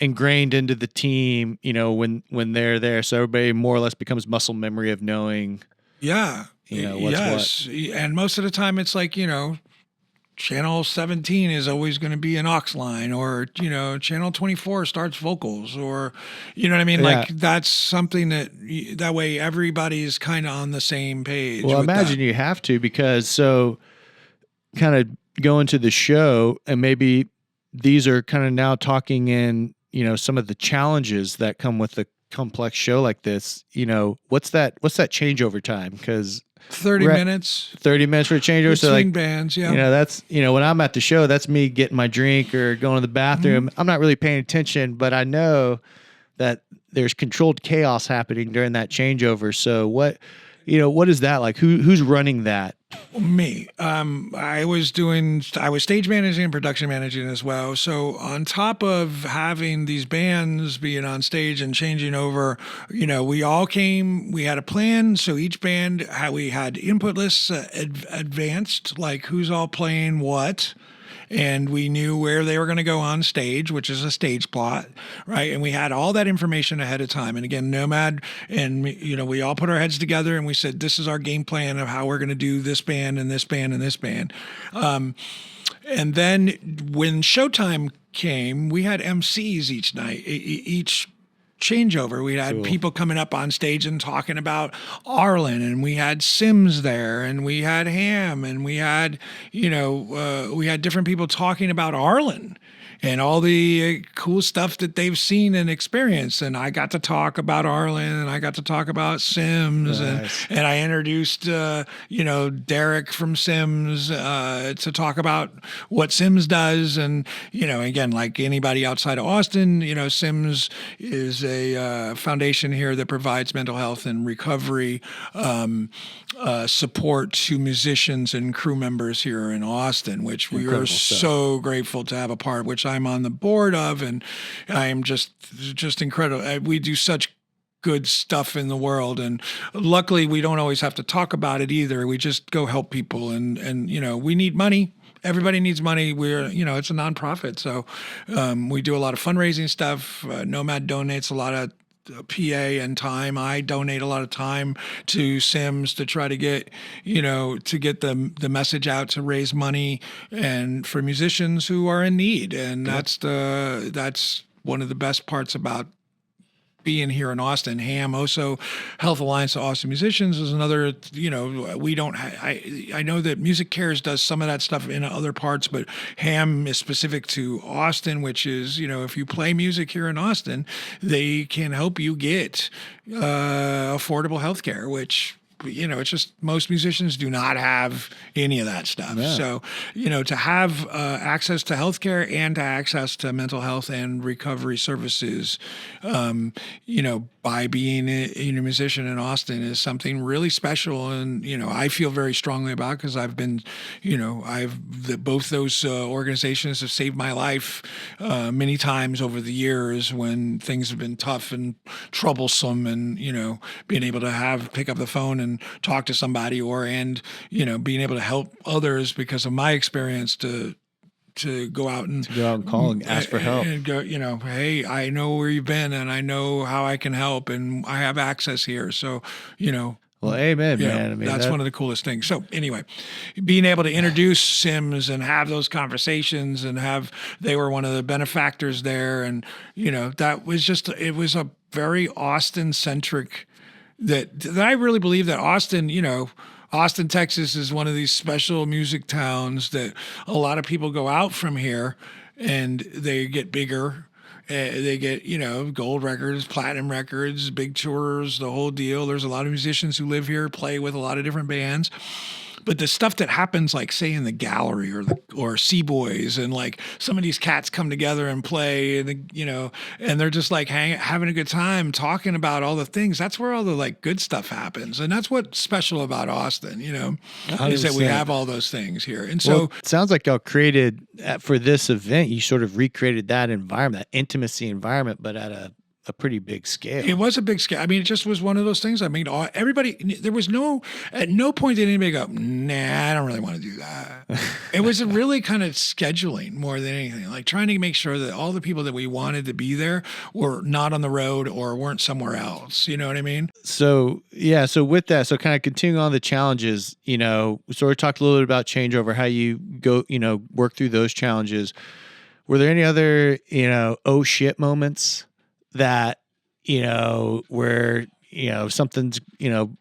ingrained into the team, when they're there. So everybody more or less becomes muscle memory of knowing, Yeah. what's what. And most of the time it's like, channel 17 is always going to be an aux line, or, channel 24 starts vocals, or, you know what I mean? Yeah. Like that's something that way everybody's kind of on the same page. Well, imagine you have to, because so kind of going to the show, and maybe these are kind of now talking in, some of the challenges that come with a complex show like this. What's that changeover time? Because 30 minutes for a changeover. between So like bands. Yeah. that's, when I'm at the show, that's me getting my drink or going to the bathroom. I'm not really paying attention, but I know that there's controlled chaos happening during that changeover. So what is that like? Who's running that? Me. I was stage managing and production managing as well. So on top of having these bands being on stage and changing over, we had a plan. So each band, we had input lists advanced, like who's all playing what. And we knew where they were going to go on stage, which is a stage plot, right? And we had all that information ahead of time. And again, Nomad and we all put our heads together and we said, this is our game plan of how we're going to do this band and this band and this band. And then when showtime came, we had MCs each night, each changeover. We had people coming up on stage and talking about Arlyn, and we had Sims there, and we had Ham, and we had, we had different people talking about Arlyn and all the cool stuff that they've seen and experienced. And I got to talk about Arlyn, and I got to talk about Sims, Nice. and I introduced, Derek from Sims to talk about what Sims does. And, again, like anybody outside of Austin, Sims is a foundation here that provides mental health and recovery support to musicians and crew members here in Austin, which we are so grateful to have a part, which I'm on the board of, and I am just incredible. We do such good stuff in the world, and luckily we don't always have to talk about it either. We just go help people, and we need money. Everybody needs money. We're, it's a nonprofit, so we do a lot of fundraising stuff. Nomad donates a lot of PA and time. I donate a lot of time to Sims to try to get, the message out, to raise money and for musicians who are in need. And that's one of the best parts about being here in Austin. Ham also Health Alliance of Austin Musicians is another, we don't, I know that Music Cares does some of that stuff in other parts, but Ham is specific to Austin, which is, if you play music here in Austin, they can help you get affordable healthcare, which, it's just most musicians do not have any of that stuff. Yeah. So, to have access to healthcare and to access to mental health and recovery services, by being a musician in Austin is something really special. And, I feel very strongly about, because I've been, both those organizations have saved my life many times over the years when things have been tough and troublesome, and, being able to pick up the phone and talk to somebody, being able to help others because of my experience to go out and call and ask for help and go, hey, I know where you've been and I know how I can help and I have access here. So, well, amen, man. I mean, that's one of the coolest things. So anyway, being able to introduce Sims and have those conversations and they were one of the benefactors there. And, that was it was a very Austin centric that I really believe that Austin, Austin, Texas is one of these special music towns that a lot of people go out from here and they get bigger. They get, gold records, platinum records, big tours, the whole deal. There's a lot of musicians who live here, play with a lot of different bands. But the stuff that happens, like say in the gallery or Sea Boys, and like some of these cats come together and play, and and they're just like having a good time talking about all the things. That's where all the like good stuff happens, and that's what's special about Austin. Is that we have all those things here. And so it sounds like y'all created for this event. You sort of recreated that environment, that intimacy environment, but at a pretty big scale. It was a big scale. I mean, it just was one of those things. I mean, everybody, there was at no point did anybody go, nah, I don't really want to do that. It was really kind of scheduling more than anything, like trying to make sure that all the people that we wanted to be there were not on the road or weren't somewhere else. You know what I mean? So, yeah. So with that, so kind of continuing on the challenges, we sort of talked a little bit about changeover, how you go, work through those challenges. Were there any other, oh shit moments that, where, something's,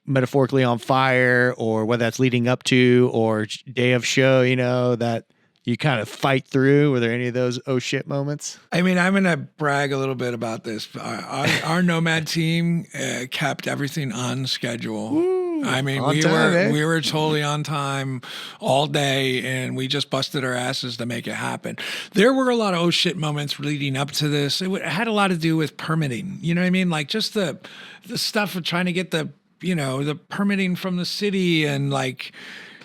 metaphorically on fire, or whether that's leading up to or day of show, that you kind of fight through? Were there any of those oh shit moments? I mean, I'm going to brag a little bit about this. Our Nomad team kept everything on schedule. Ooh, I mean, we were totally on time all day, and we just busted our asses to make it happen. There were a lot of oh shit moments leading up to this. It had a lot to do with permitting. You know what I mean? Like just the stuff of trying to get the permitting from the city, and like,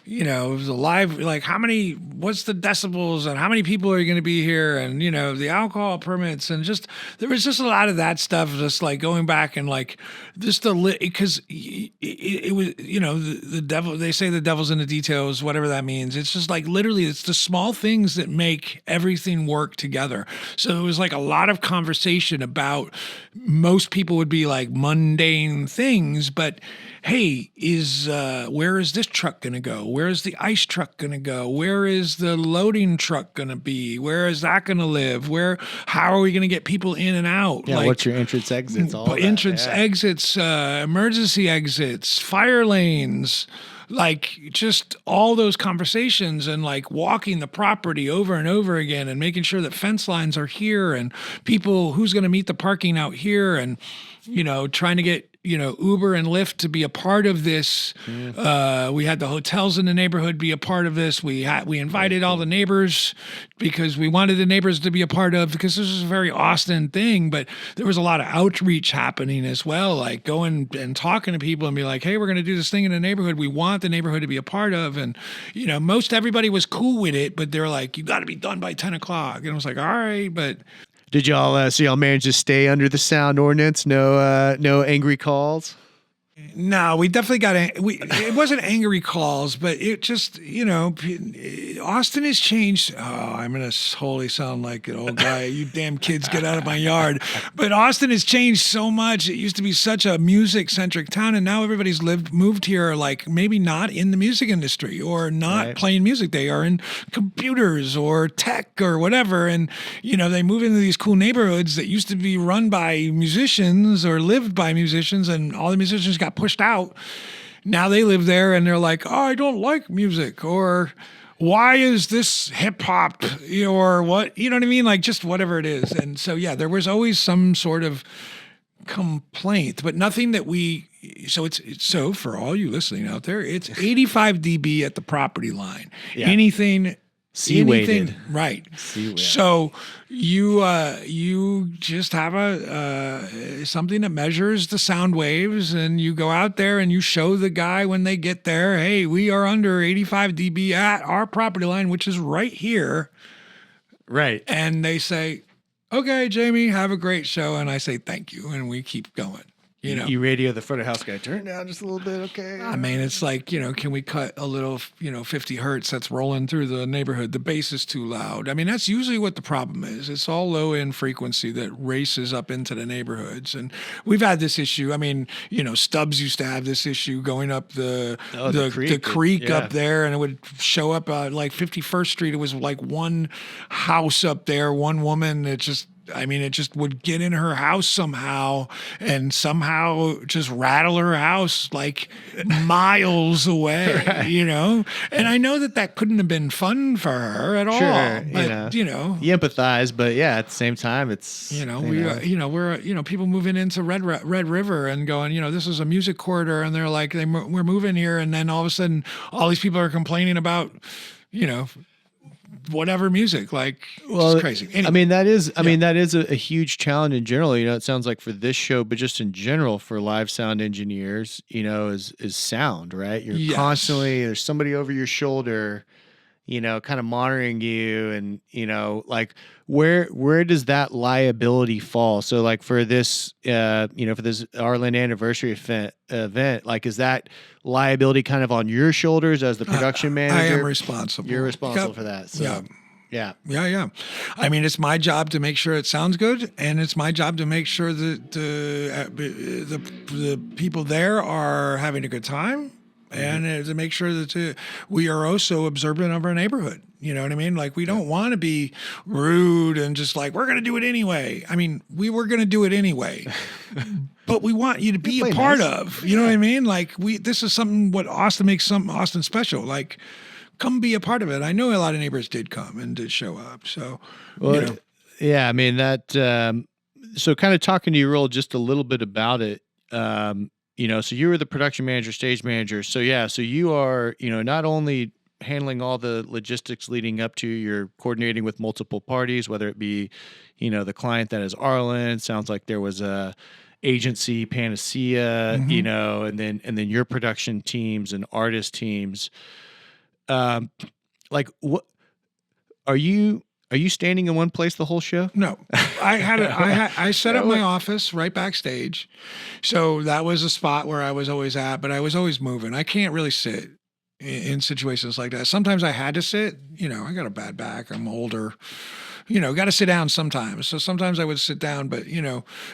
it was a live, like what's the decibels and how many people are going to be here, and, the alcohol permits, and there was just a lot of that stuff, just like going back and like just because it was, the devil, they say the devil's in the details, whatever that means. It's just like literally it's the small things that make everything work together. So it was like a lot of conversation about, most people would be like mundane things, but hey, where is this truck going to go? Where is the ice truck going to go? Where is the loading truck going to be? Where is that going to live? How are we going to get people in and out? Yeah, what's your entrance exits? Exits, emergency exits, fire lanes, like just all those conversations, and like walking the property over and over again, and making sure that fence lines are here, and people, who's going to meet the parking out here, and, trying to get, Uber and Lyft to be a part of this. We had the hotels in the neighborhood be a part of this. We invited all the neighbors because we wanted the neighbors to be a part of, because this is a very Austin thing, but there was a lot of outreach happening as well, like going and talking to people and be like, hey, we're going to do this thing in the neighborhood. We want the neighborhood to be a part of. And, most everybody was cool with it, but they're like, you got to be done by 10 o'clock. And I was like, all right, but... Did y'all manage to stay under the sound ordinance? No angry calls? No, we definitely got it wasn't angry calls, but it just, Austin has changed. Oh, I'm going to totally sound like an old guy. You damn kids, get out of my yard. But Austin has changed so much. It used to be such a music-centric town, and now everybody's moved here, like maybe not in the music industry or not playing music. They are in computers or tech or whatever, and, they move into these cool neighborhoods that used to be run by musicians or lived by musicians, and all the musicians got pushed out. Now they live there and they're like, oh, I don't like music, or why is this hip hop, or what, you know what I mean? Like just whatever it is. And so, yeah, there was always some sort of complaint, but nothing that so for all you listening out there, it's 85 dB at the property line. Yeah. Anything C-weighted. Right. C-weighted. So you just have something that measures the sound waves, and you go out there and you show the guy when they get there, hey, we are under 85 dB at our property line, which is right here. Right. And they say, okay, Jamie, have a great show. And I say, thank you. And we keep going. You radio the front of house guy, turn it down just a little bit, okay? I mean, it's like, can we cut a little, 50 hertz that's rolling through the neighborhood? The bass is too loud. I mean, that's usually what the problem is. It's all low-end frequency that races up into the neighborhoods. And we've had this issue. I mean, Stubbs used to have this issue going up the creek up there, and it would show up like 51st Street. It was like one house up there, one woman that just would get in her house somehow and somehow just rattle her house like miles away, right. And I know that couldn't have been fun for her at all. But, you empathize, but yeah, at the same time, it's, we're people moving into Red River and going, this is a music corridor. And they're like, we're moving here. And then all of a sudden, all these people are complaining about, whatever music, like, it's crazy. Anyway, that is a huge challenge in general. It sounds like for this show, but just in general for live sound engineers, is sound, right? You're constantly, there's somebody over your shoulder, kind of monitoring you, and like where does that liability fall? So like for this for this Arlyn anniversary event, like is that liability kind of on your shoulders as the production manager? I am responsible. You're responsible for that. So yeah. I mean, it's my job to make sure it sounds good, and it's my job to make sure that the people there are having a good time, and to make sure that we are also observant of our neighborhood. You know what I mean? Like, we don't want to be rude and just like, we're going to do it anyway. I mean, we were going to do it anyway, but we want you to be a part of. You know what I mean? Like, this is something what makes Austin special. Like, come be a part of it. I know a lot of neighbors did come and did show up. So, yeah, I mean that. So, kind of talking to your role just a little bit about it. So you were the production manager, stage manager. So so you are, not only handling all the logistics leading up to, you're coordinating with multiple parties, whether it be, the client that is Arlyn. Sounds like there was a agency Panacea, and then your production teams and artist teams. Like what are you standing in one place the whole show? No, I set up my office right backstage. So that was a spot where I was always at, but I was always moving. I can't really sit in situations like that. Sometimes I had to sit, I got a bad back. I'm older. Got to sit down sometimes. So sometimes I would sit down, but,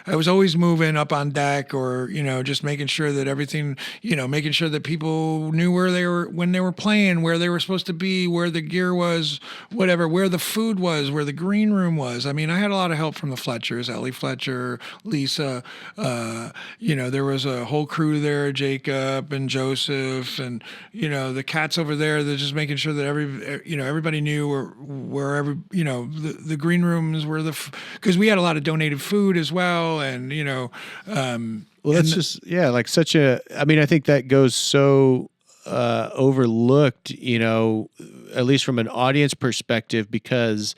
I was always moving up on deck or, just making sure that everything, making sure that people knew where they were, when they were playing, where they were supposed to be, where the gear was, whatever, where the food was, where the green room was. I mean, I had a lot of help from the Fletchers, Ellie Fletcher, Lisa, there was a whole crew there, Jacob and Joseph and, the cats over there. They're just making sure that everybody knew wherever, the green rooms were because we had a lot of donated food as well. And, that's just, like such a, I mean, I think that goes so overlooked, at least from an audience perspective, because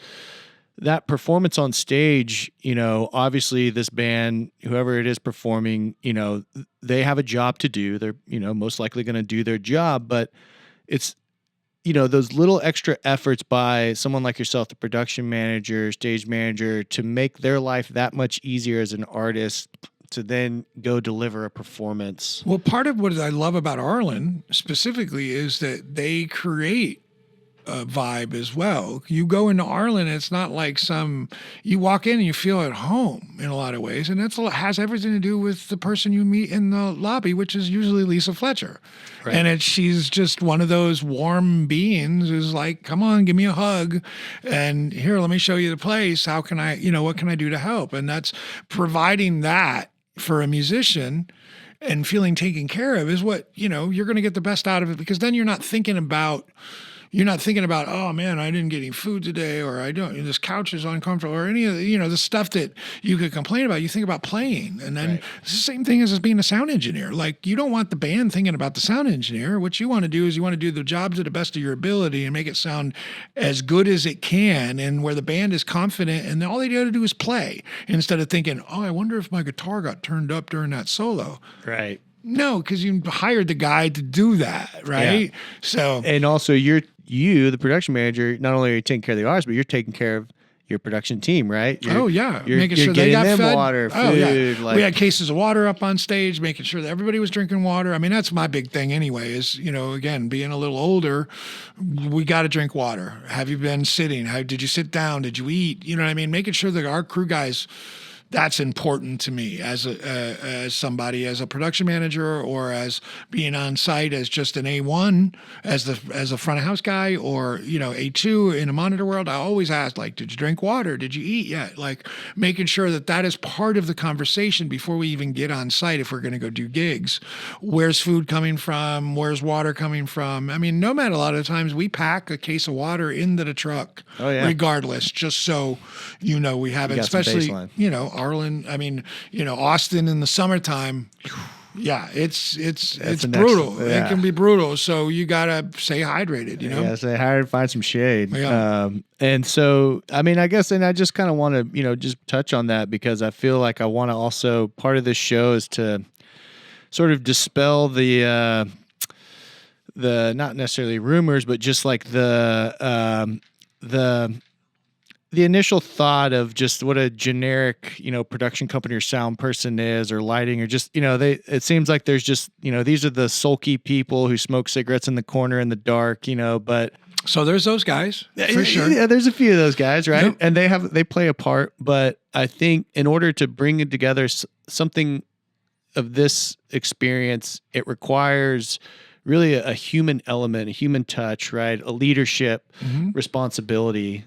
that performance on stage, obviously this band, whoever it is performing, they have a job to do. They're, most likely going to do their job, but it's, those little extra efforts by someone like yourself, the production manager, stage manager, to make their life that much easier as an artist to then go deliver a performance. Well, part of what I love about Arlyn specifically is that they create a vibe as well. You go into Arlyn, it's not like you walk in and you feel at home in a lot of ways. And has everything to do with the person you meet in the lobby, which is usually Lisa Fletcher. Right. And she's just one of those warm beings who's like, come on, give me a hug. And here, let me show you the place. How can I, what can I do to help? And that's providing that for a musician and feeling taken care of is what, you're going to get the best out of it, because then you're not thinking about, oh man, I didn't get any food today, or this couch is uncomfortable, or any of the, the stuff that you could complain about. You think about playing. And then It's the same thing as being a sound engineer. Like, you don't want the band thinking about the sound engineer. What you want to do is you want to do the job to the best of your ability and make it sound as good as it can, and where the band is confident, and all they got to do is play, instead of thinking, oh, I wonder if my guitar got turned up during that solo. Right. No, because you hired the guy to do that, right? Yeah. So, and also you, the production manager, not only are you taking care of the artists, but you're taking care of your production team, right? You're making sure they got fed. Water, food. We had cases of water up on stage, making sure that everybody was drinking water. I mean, that's my big thing anyway, is, again, being a little older, we got to drink water. Have you been sitting? Did you sit down? Did you eat? You know what I mean? Making sure that our crew guys, that's important to me as somebody, as a production manager, or as being on site as just an A1, as a front of house guy, or, A2 in a monitor world. I always ask, like, did you drink water? Did you eat yet? Like, making sure that is part of the conversation before we even get on site if we're going to go do gigs. Where's food coming from? Where's water coming from? I mean, Nomad, a lot of times we pack a case of water into the truck, regardless, just so, we have it, especially, Arlyn, I mean, Austin in the summertime, it's brutal. It can be brutal. So you gotta stay hydrated, Yeah, stay hydrated, find some shade. Yeah. And so, I mean, I guess, and I just kind of want to, just touch on that, because I feel like I want to also, part of this show is to sort of dispel the not necessarily rumors, but just like the initial thought of just what a generic, production company or sound person is, or lighting, or just, it seems like there's just, these are the sulky people who smoke cigarettes in the corner in the dark, but. So there's those guys for sure. Yeah, there's a few of those guys, right? Yep. And they play a part, but I think in order to bring it together something of this experience, it requires really a human element, a human touch, right? A leadership responsibility.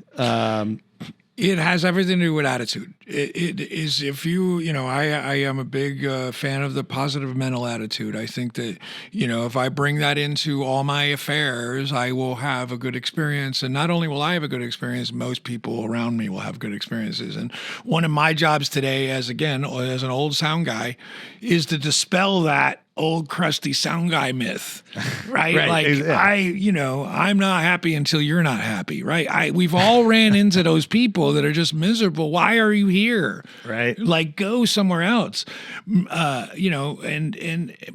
It has everything to do with attitude. It is, if I am a big fan of the positive mental attitude. I think that, if I bring that into all my affairs, I will have a good experience. And not only will I have a good experience, most people around me will have good experiences. And one of my jobs today, as an old sound guy, is to dispel that old crusty sound guy myth, right? I'm not happy until you're not happy, right? We've all ran into those people that are just miserable. Why are you here? Right. Like, go somewhere else. And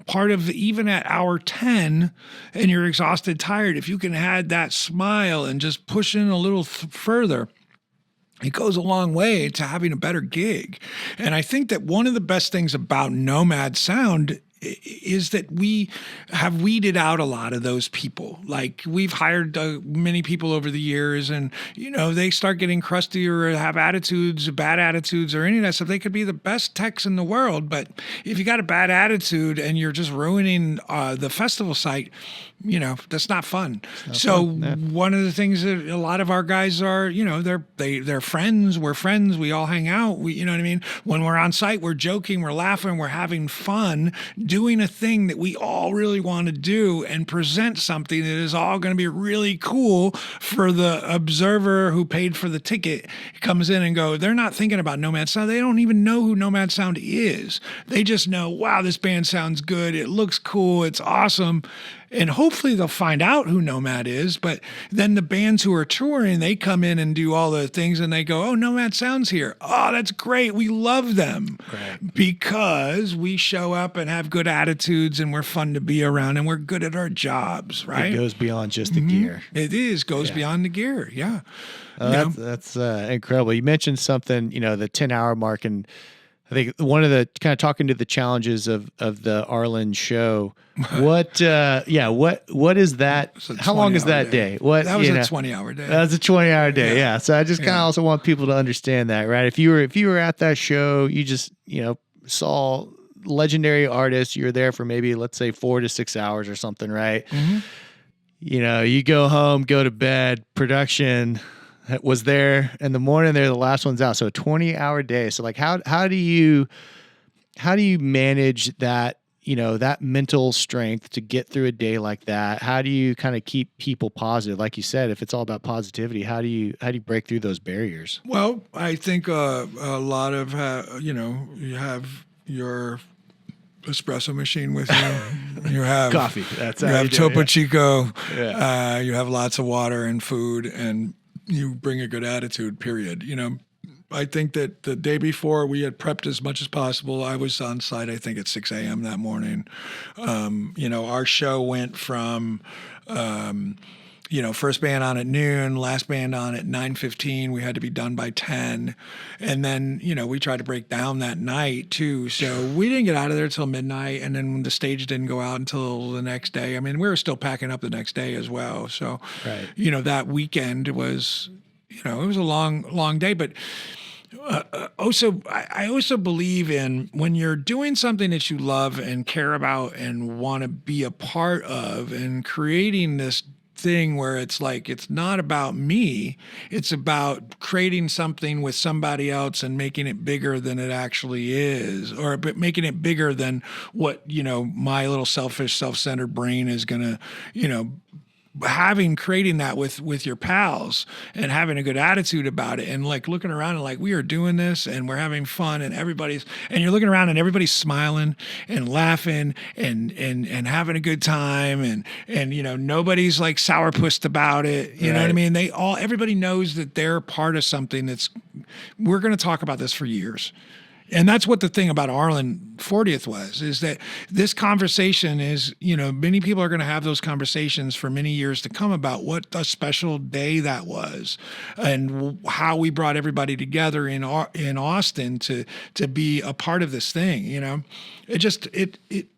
part of, even at hour 10 and you're exhausted, tired, if you can add that smile and just push in a little further, it goes a long way to having a better gig. And I think that one of the best things about Nomad Sound is that we have weeded out a lot of those people. Like, we've hired many people over the years, and, they start getting crusty or have bad attitudes or any of that stuff. They could be the best techs in the world, but if you got a bad attitude and you're just ruining the festival site, that's not fun. One of the things that a lot of our guys are, they're friends. We're friends. We all hang out. You know what I mean? When we're on site, we're joking, we're laughing, we're having fun, doing a thing that we all really want to do, and present something that is all going to be really cool for the observer who paid for the ticket. Comes in and go, they're not thinking about Nomad Sound. They don't even know who Nomad Sound is. They just know, wow, this band sounds good. It looks cool. It's awesome. And hopefully they'll find out who Nomad is. But then the bands who are touring, they come in and do all the things, and they go, oh, Nomad Sound's here. Oh, that's great. We love them. Right. Because we show up and have good attitudes, and we're fun to be around, and we're good at our jobs, right? It goes beyond just the gear. It goes beyond the gear. Yeah. That's incredible. You mentioned something, the 10-hour mark, and I think one of the kind of talking to the challenges of the Arlyn show. What is that? How long is that day? That was a 20-hour day. That was a 20-hour day. Yeah. So I just kind of also want people to understand that, right? If you were at that show, you just, saw legendary artists, you're there for maybe, let's say, 4 to 6 hours or something, right? Mm-hmm. You go home, go to bed, production was there in the morning, they're the last ones out. So a 20-hour day. So like, how do you manage that, that mental strength to get through a day like that? How do you kind of keep people positive? Like you said, if it's all about positivity, how do you break through those barriers? Well, I think a lot of, you have your espresso machine with you. You have coffee. That's you how have you do Topo it, Chico. Yeah. You have lots of water and food, and you bring a good attitude, period. I think that the day before we had prepped as much as possible. I was on site, I think, at 6 a.m. that morning. Our show went from, first band on at noon, last band on at 9:15. We had to be done by 10. And then, we tried to break down that night too. So we didn't get out of there till midnight. And then the stage didn't go out until the next day. I mean, we were still packing up the next day as well. So, right. That weekend was, it was a long day. But I also believe in, when you're doing something that you love and care about and want to be a part of, and creating this thing where it's like, it's not about me, it's about creating something with somebody else and making it bigger than it actually is, or making it bigger than what, my little selfish, self-centered brain is going to, creating that with your pals and having a good attitude about it, and like looking around and like, we are doing this and we're having fun, and you're looking around and everybody's smiling and laughing and having a good time, and nobody's like sourpussed about it. You know what I mean? Everybody knows that they're part of something we're going to talk about this for years. And that's what the thing about Arlyn 40th was, is that this conversation is, many people are going to have those conversations for many years to come about what a special day that was and how we brought everybody together in Austin to be a part of this thing,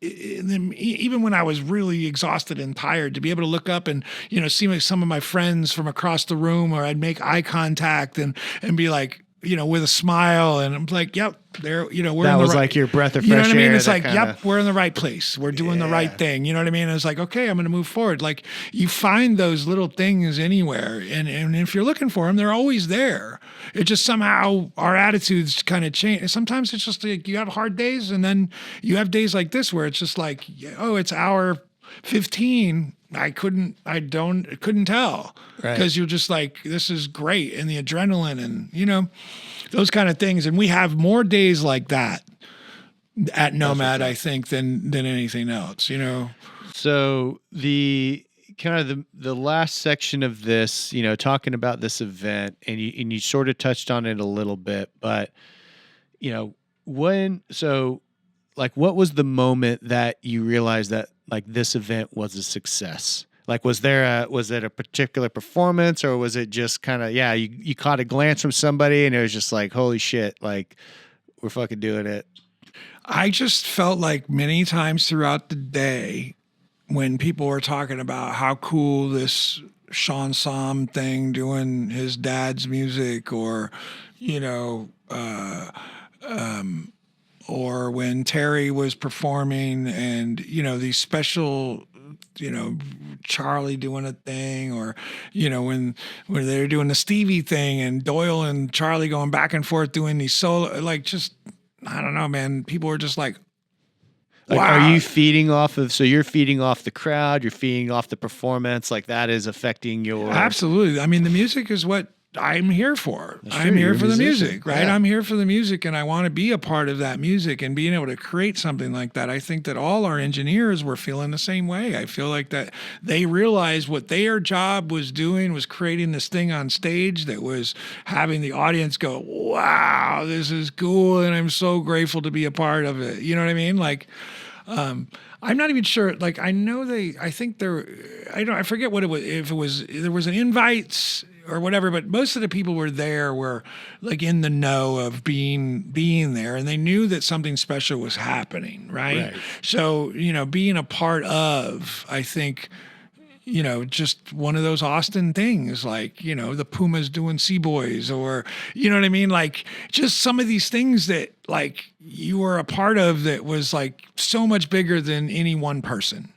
even when I was really exhausted and tired, to be able to look up and, see some of my friends from across the room, or I'd make eye contact and be like, with a smile, and I'm like, yep, there, we're that in the was right, like your breath of fresh you know what I mean? air, It's like, kinda... yep, we're in the right place. We're doing the right thing. You know what I mean? And it's like, okay, I'm going to move forward. Like, you find those little things anywhere. And if you're looking for them, they're always there. It just somehow our attitudes kind of change. Sometimes it's just like you have hard days, and then you have days like this where it's just like, oh, it's hour 15. I couldn't tell, because you're just like, this is great. And the adrenaline and, those kind of things. And we have more days like that at Nomad, I think, than anything else, So the kind of the last section of this, talking about this event, and you sort of touched on it a little bit, but, what was the moment that you realized that like this event was a success? Like, was it a particular performance, or was it just kind of, you caught a glance from somebody and it was just like, holy shit, like we're fucking doing it? I just felt like many times throughout the day when people were talking about how cool this Sean Sam thing doing his dad's music, or, or when Terry was performing, and, these special, Charlie doing a thing, or, when they were doing the Stevie thing, and Doyle and Charlie going back and forth doing these solo, like, just, I don't know, man, people were just like, wow. Like, are you feeding off of, so you're feeding off the crowd, you're feeding off the performance, like that is affecting your... Absolutely. I mean, the music is what I'm here for. I'm here for the music, right? Yeah. I'm here for the music, and I want to be a part of that music and being able to create something like that. I think that all our engineers were feeling the same way. I feel like that they realized what their job was doing was creating this thing on stage that was having the audience go, wow, this is cool, and I'm so grateful to be a part of it. You know what I mean? Like, I'm not even sure. Like, I forget what it was. If it was, there was an invite or whatever, but most of the people were there were like in the know of being there, and they knew that something special was happening, right? So, being a part of, I think, just one of those Austin things, like, the Pumas doing Sea Boys, or, you know what I mean? Like, just some of these things that, like, you were a part of that was, like, so much bigger than any one person.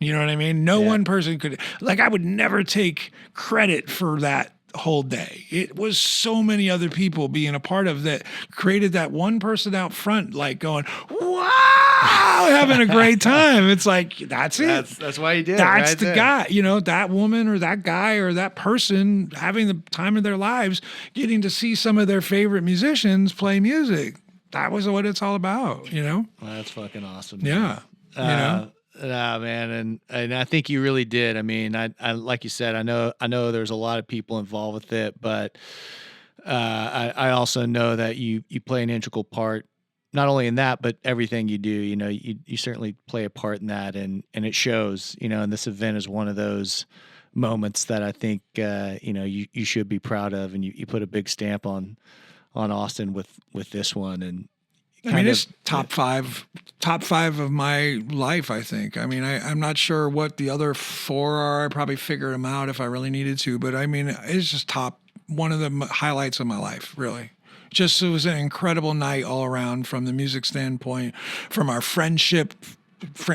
You know what I mean? No one person could, like, I would never take credit for that whole day. It was so many other people being a part of that created that one person out front, like, going, wow, having a great time. It's like, that's it. That's why you did that's it. That's the guy, that woman or that guy or that person having the time of their lives, getting to see some of their favorite musicians play music. That was what it's all about, Well, that's fucking awesome. Man. Yeah. Man, and I think you really did. I mean, I like you said, I know there's a lot of people involved with it, but I also know that you play an integral part, not only in that, but everything you do. You certainly play a part in that, and it shows. And this event is one of those moments that I think you should be proud of, and you put a big stamp on Austin with this one. And I mean, it's top five of my life, I think. I mean, I'm not sure what the other four are. I probably figure them out if I really needed to. But I mean, it's just one of the highlights of my life, really. Just, it was an incredible night all around, from the music standpoint, from our friendship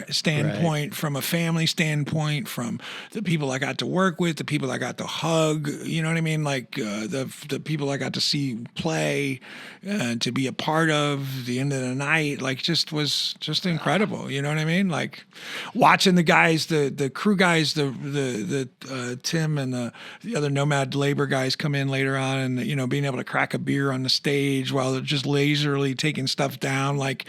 standpoint, from a family standpoint, from the people I got to work with, the people I got to hug, you know what I mean? Like, the people I got to see play, to be a part of the end of the night, like, was just incredible. You know what I mean? Like, watching the guys, the crew guys, the Tim and the other Nomad labor guys come in later on, and, being able to crack a beer on the stage while they're just lazily taking stuff down, like,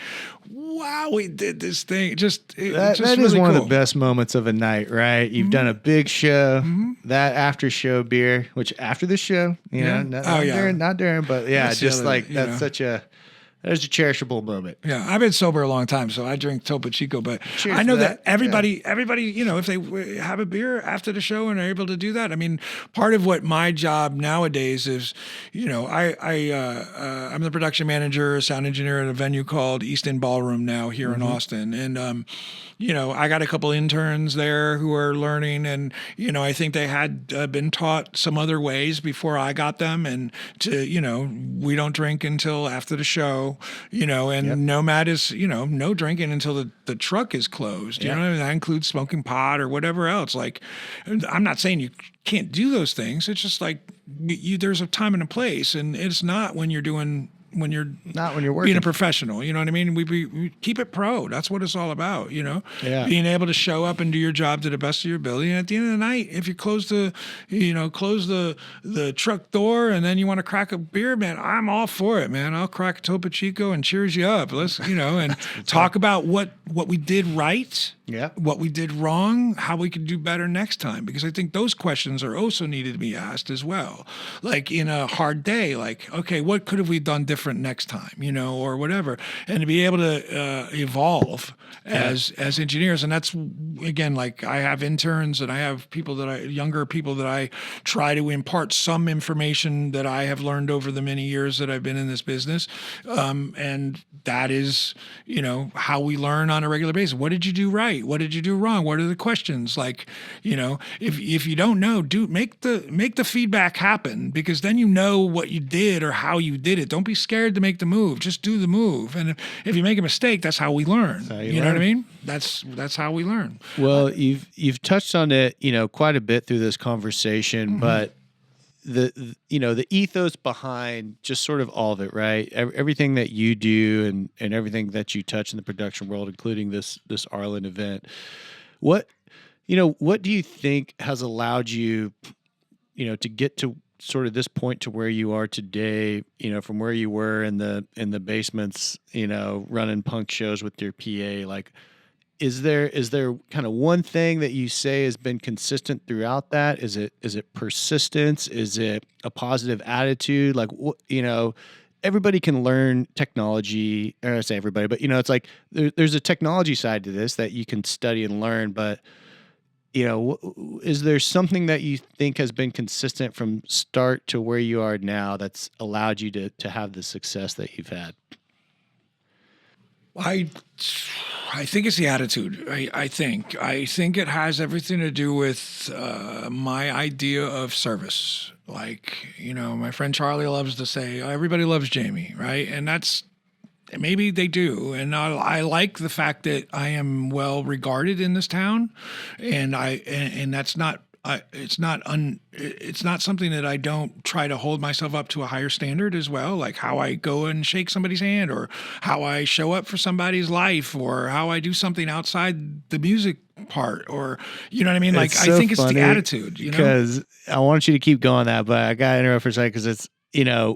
wow, we did this thing. That is really one of the best moments of a night, right? You've done a big show, that after show beer, which after the show, not during, but yeah, that's just like, that's such a That is a cherishable moment. Yeah, I've been sober a long time, so I drink Topo Chico. But Cheers I know to that that. everybody, if they have a beer after the show and are able to do that, I mean, part of what my job nowadays is, I'm the production manager, sound engineer at a venue called East End Ballroom now here in Austin, and I got a couple interns there who are learning, and I think they had been taught some other ways before I got them, and we don't drink until after the show, and Nomad is, no drinking until the truck is closed. You know what I mean? That includes smoking pot or whatever else. Like, I'm not saying you can't do those things. It's just like there's a time and a place, and it's not when you're Not when you're working. being a professional. You know what I mean? We keep it pro. That's what it's all about. Yeah. Being able to show up and do your job to the best of your ability. And at the end of the night, if you close the truck door and then you want to crack a beer, man, I'm all for it, man. I'll crack a Topo Chico and cheers you up. Let's and talk about what we did right. Yeah. What we did wrong, how we could do better next time. Because I think those questions are also needed to be asked as well. Like in a hard day, like, okay, what could have we done different next time, or whatever. And to be able to evolve as engineers. And that's, again, like I have interns and I have younger people that I try to impart some information that I have learned over the many years that I've been in this business. And that is, how we learn on a regular basis. What did you do right? What did you do wrong? What are the questions? Like, if you don't know, make the feedback happen, because then you know what you did or how you did it. Don't be scared to make the move. Just do the move. And if you make a mistake, that's how we learn. You know what I mean? That's how we learn. Well, you've touched on it, quite a bit through this conversation, but the ethos behind just sort of all of it, right? Everything that you do and everything that you touch in the production world, including this Arlyn event. What do you think has allowed you, to get to sort of this point to where you are today, from where you were in the basements, running punk shows with your PA? Like, is there kind of one thing that you say has been consistent throughout that? Is it persistence? Is it a positive attitude? Like, everybody can learn technology, or I say everybody, but it's like there's a technology side to this that you can study and learn, but is there something that you think has been consistent from start to where you are now that's allowed you to have the success that you've had? I think it's the attitude. I think it has everything to do with my idea of service. Like, my friend Charlie loves to say, everybody loves Jamie, right? And that's, maybe they do. And I like the fact that I am well regarded in this town, and that's not. It's not something that I don't try to hold myself up to a higher standard as well, like how I go and shake somebody's hand, or how I show up for somebody's life, or how I do something outside the music part, or you know what I mean? Like, I think it's the attitude, because I want you to keep going that, but I got to interrupt for a second because it's,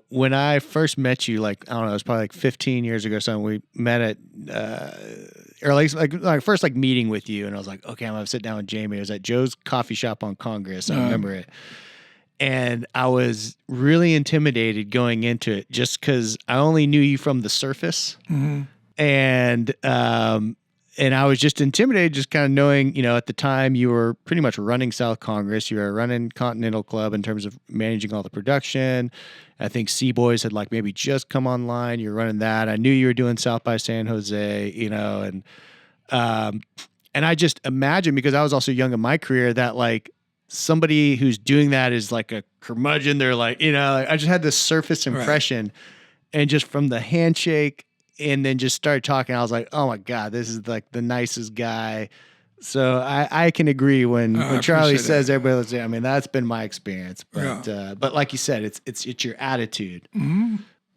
when I first met you, like, I don't know, it was probably like 15 years ago or something, we met at, or like first like meeting with you, and I was like, okay, I'm gonna sit down with Jamie. It was at Joe's coffee shop on Congress. I remember it. And I was really intimidated going into it just because I only knew you from the surface. And I was just intimidated, just kind of knowing, at the time you were pretty much running South Congress. You were running Continental Club in terms of managing all the production. I think C-Boys had like maybe just come online. You were running that. I knew you were doing South by San Jose, and I just imagined, because I was also young in my career, that like somebody who's doing that is like a curmudgeon. They're like, I just had this surface impression, and just from the handshake, and then just started talking, I was like, oh my God, this is like the nicest guy. So I can agree when Charlie says everybody loves it. I mean, that's been my experience. But like you said, it's your attitude.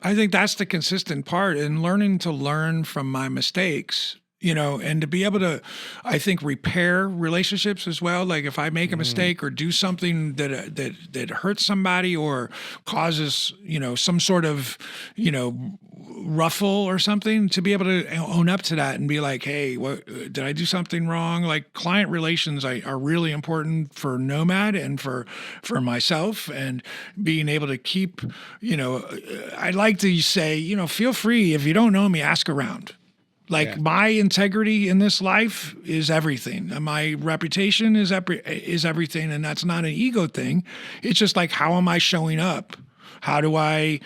I think that's the consistent part, and learning to learn from my mistakes and to be able to, I think, repair relationships as well. Like if I make a mistake or do something that hurts somebody or causes, some sort of, ruffle or something, to be able to own up to that and be like, hey, what did I do something wrong? Like client relations are really important for Nomad and for myself, and being able to keep, I like to say, feel free, if you don't know me, ask around. Like my integrity in this life is everything. My reputation is everything, and that's not an ego thing. It's just like, how am I showing up? How do I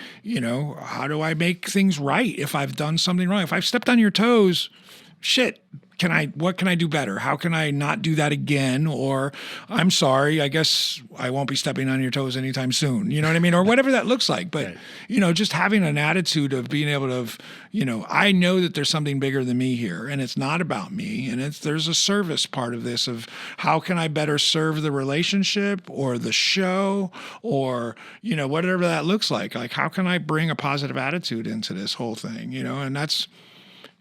make things right if I've done something wrong? If I've stepped on your toes, shit. What can I do better? How can I not do that again? Or I'm sorry, I guess I won't be stepping on your toes anytime soon. You know what I mean? Or whatever that looks like. But, just having an attitude of being able to, I know that there's something bigger than me here, and it's not about me. And there's a service part of this, of how can I better serve the relationship or the show, or, whatever that looks like. Like, how can I bring a positive attitude into this whole thing? And that's,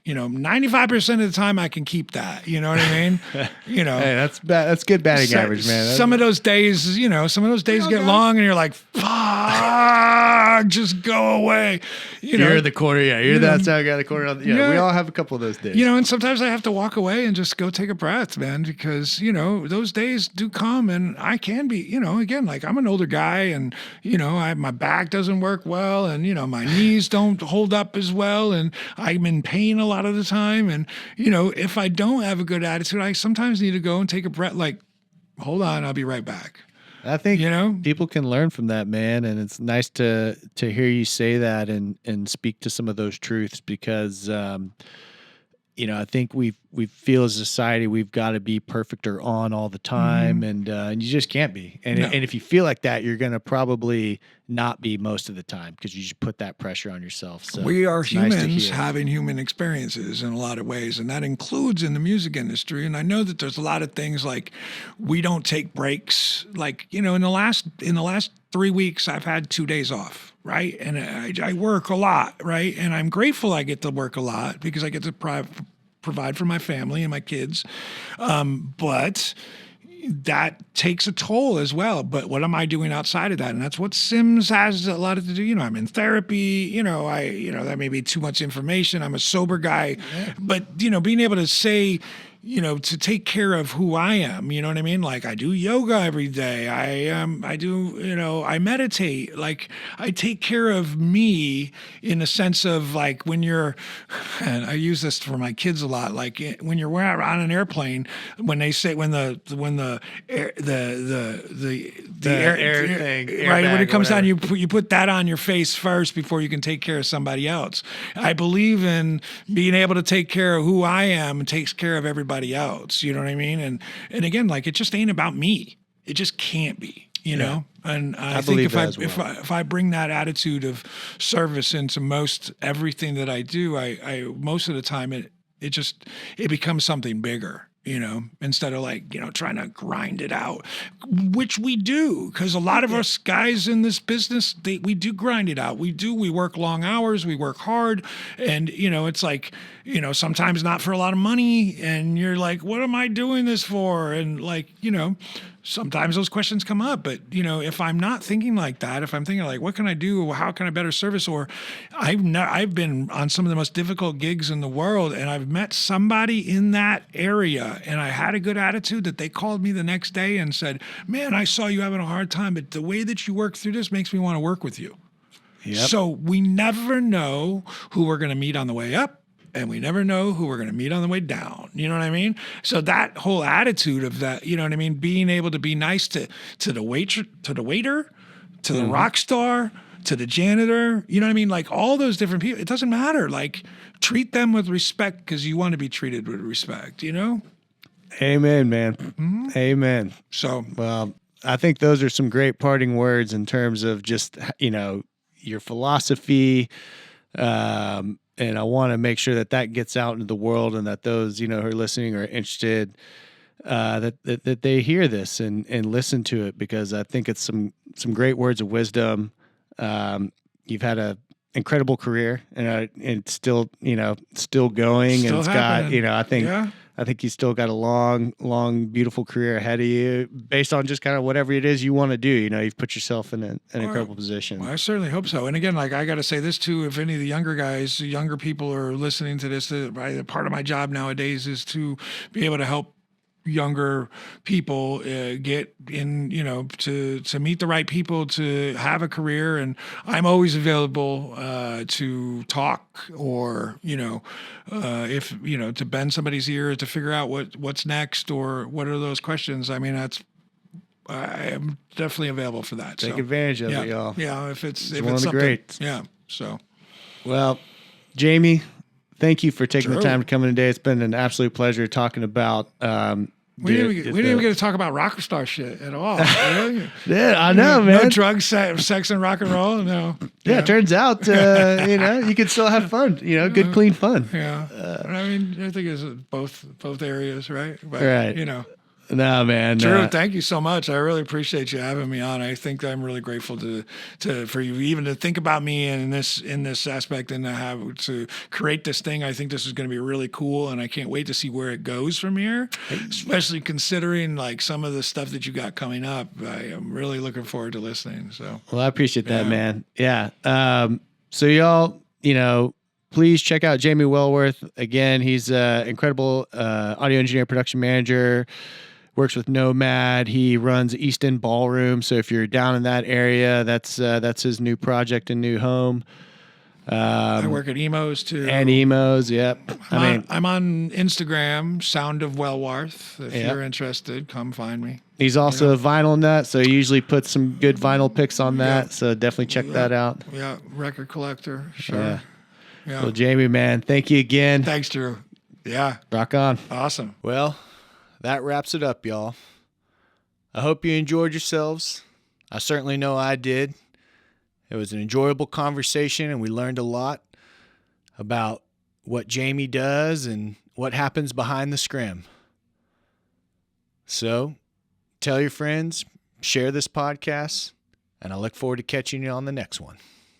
95% of the time I can keep that. You know what I mean? Hey, that's good batting average, man. Some of those days, get long, and you're like, fuck, just go away. You're in the corner. Yeah, you're that sound guy in the corner. We all have a couple of those days. And sometimes I have to walk away and just go take a breath, man, because, those days do come, and I can be, again, like I'm an older guy, and, my back doesn't work well, and, my knees don't hold up as well, and I'm in pain a lot of the time. And, if I don't have a good attitude, I sometimes need to go and take a breath, like, hold on, I'll be right back. I think people can learn from that, man, and it's nice to hear you say that and speak to some of those truths, because I think we feel as a society we've got to be perfect or on all the time, and you just can't be. And if you feel like that, you're going to probably not be most of the time, because you just put that pressure on yourself. So we are humans having human experiences in a lot of ways, and that includes in the music industry. And I know that there's a lot of things like we don't take breaks. Like, in the last 3 weeks, I've had 2 days off. Right. And I work a lot. Right. And I'm grateful I get to work a lot, because I get to provide for my family and my kids. But that takes a toll as well. But what am I doing outside of that? And that's what Sims has a lot to do. I'm in therapy, that may be too much information. I'm a sober guy, but, being able to say, to take care of who I am, you know what I mean? Like I do yoga every day. I meditate. Like I take care of me in a sense of like when you're, and I use this for my kids a lot. Like when you're on an airplane, when they say, when the air thing, right? When it comes down, you put that on your face first before you can take care of somebody else. I believe in being able to take care of who I am and takes care of everybody else, you know what I mean? And again, like it just ain't about me. It just can't be, And I think if I bring that attitude of service into most everything that I do, I most of the time it becomes something bigger. Instead of like, trying to grind it out, which we do, because a lot of us guys in this business, we do grind it out. We work long hours, we work hard, and, it's like, sometimes not for a lot of money, and you're like, what am I doing this for? And like, sometimes those questions come up, but if I'm not thinking like that, if I'm thinking like, what can I do? How can I better service? Or I've been on some of the most difficult gigs in the world, and I've met somebody in that area, and I had a good attitude that they called me the next day and said, man, I saw you having a hard time, but the way that you work through this makes me want to work with you. Yep. So we never know who we're going to meet on the way up, and we never know who we're going to meet on the way down. You know what I mean? So that whole attitude of that, you know what I mean? Being able to be nice to the waiter, to the rock star, to the janitor, you know what I mean? Like all those different people, it doesn't matter. Like treat them with respect, because you want to be treated with respect, Amen, man. Mm-hmm. Amen. So, well, I think those are some great parting words in terms of just, your philosophy, and I want to make sure that gets out into the world, and that those, who are listening are interested, that they hear this and listen to it, because I think it's some great words of wisdom. You've had a incredible career, and it's still, still going, Still and it's happening. got, I think you still got a long, beautiful career ahead of you based on just kind of whatever it is you want to do. You've put yourself in an incredible position. Well, I certainly hope so. And again, like I got to say this too, if any of the younger people are listening to this, part of my job nowadays is to be able to help younger people get in, to meet the right people, to have a career. And I'm always available to talk or, if, to bend somebody's ear to figure out what's next or what are those questions. I mean, I am definitely available for that. Take advantage of yeah, it, y'all. Yeah, if it's one of the something, greats. Yeah, so. Well, Jamie, thank you for taking the Sure. time to come in today. It's been an absolute pleasure talking about. We didn't even get to talk about rock star shit at all. Yeah, I know, man. No drugs, sex, and rock and roll. No. Yeah, it turns out, you can still have fun. Good, clean fun. Yeah. I mean, I think it's both areas, right? But, Right. No, man. Drew, thank you so much. I really appreciate you having me on. I think I'm really grateful for you even to think about me in this aspect and to create this thing. I think this is going to be really cool, and I can't wait to see where it goes from here. Especially considering like some of the stuff that you got coming up. I am really looking forward to listening. So, well, I appreciate that, man. Yeah. So y'all, please check out Jamie Wellwarth. Again, he's an incredible audio engineer, production manager. Works with Nomad. He runs East End Ballroom. So if you're down in that area, that's his new project and new home. I work at Emos too. And Emos, yep. I'm on Instagram, Sound of Wellwarth. If you're interested, come find me. He's also a vinyl nut, so he usually puts some good vinyl pics on that. So definitely check that out. Yeah, record collector. Sure. Yeah. Well, Jamie, man, thank you again. Thanks, Drew. Yeah. Rock on. Awesome. Well, that wraps it up, y'all. I hope you enjoyed yourselves. I certainly know I did. It was an enjoyable conversation, and we learned a lot about what Jamie does and what happens behind the scrim. So, tell your friends, share this podcast, and I look forward to catching you on the next one.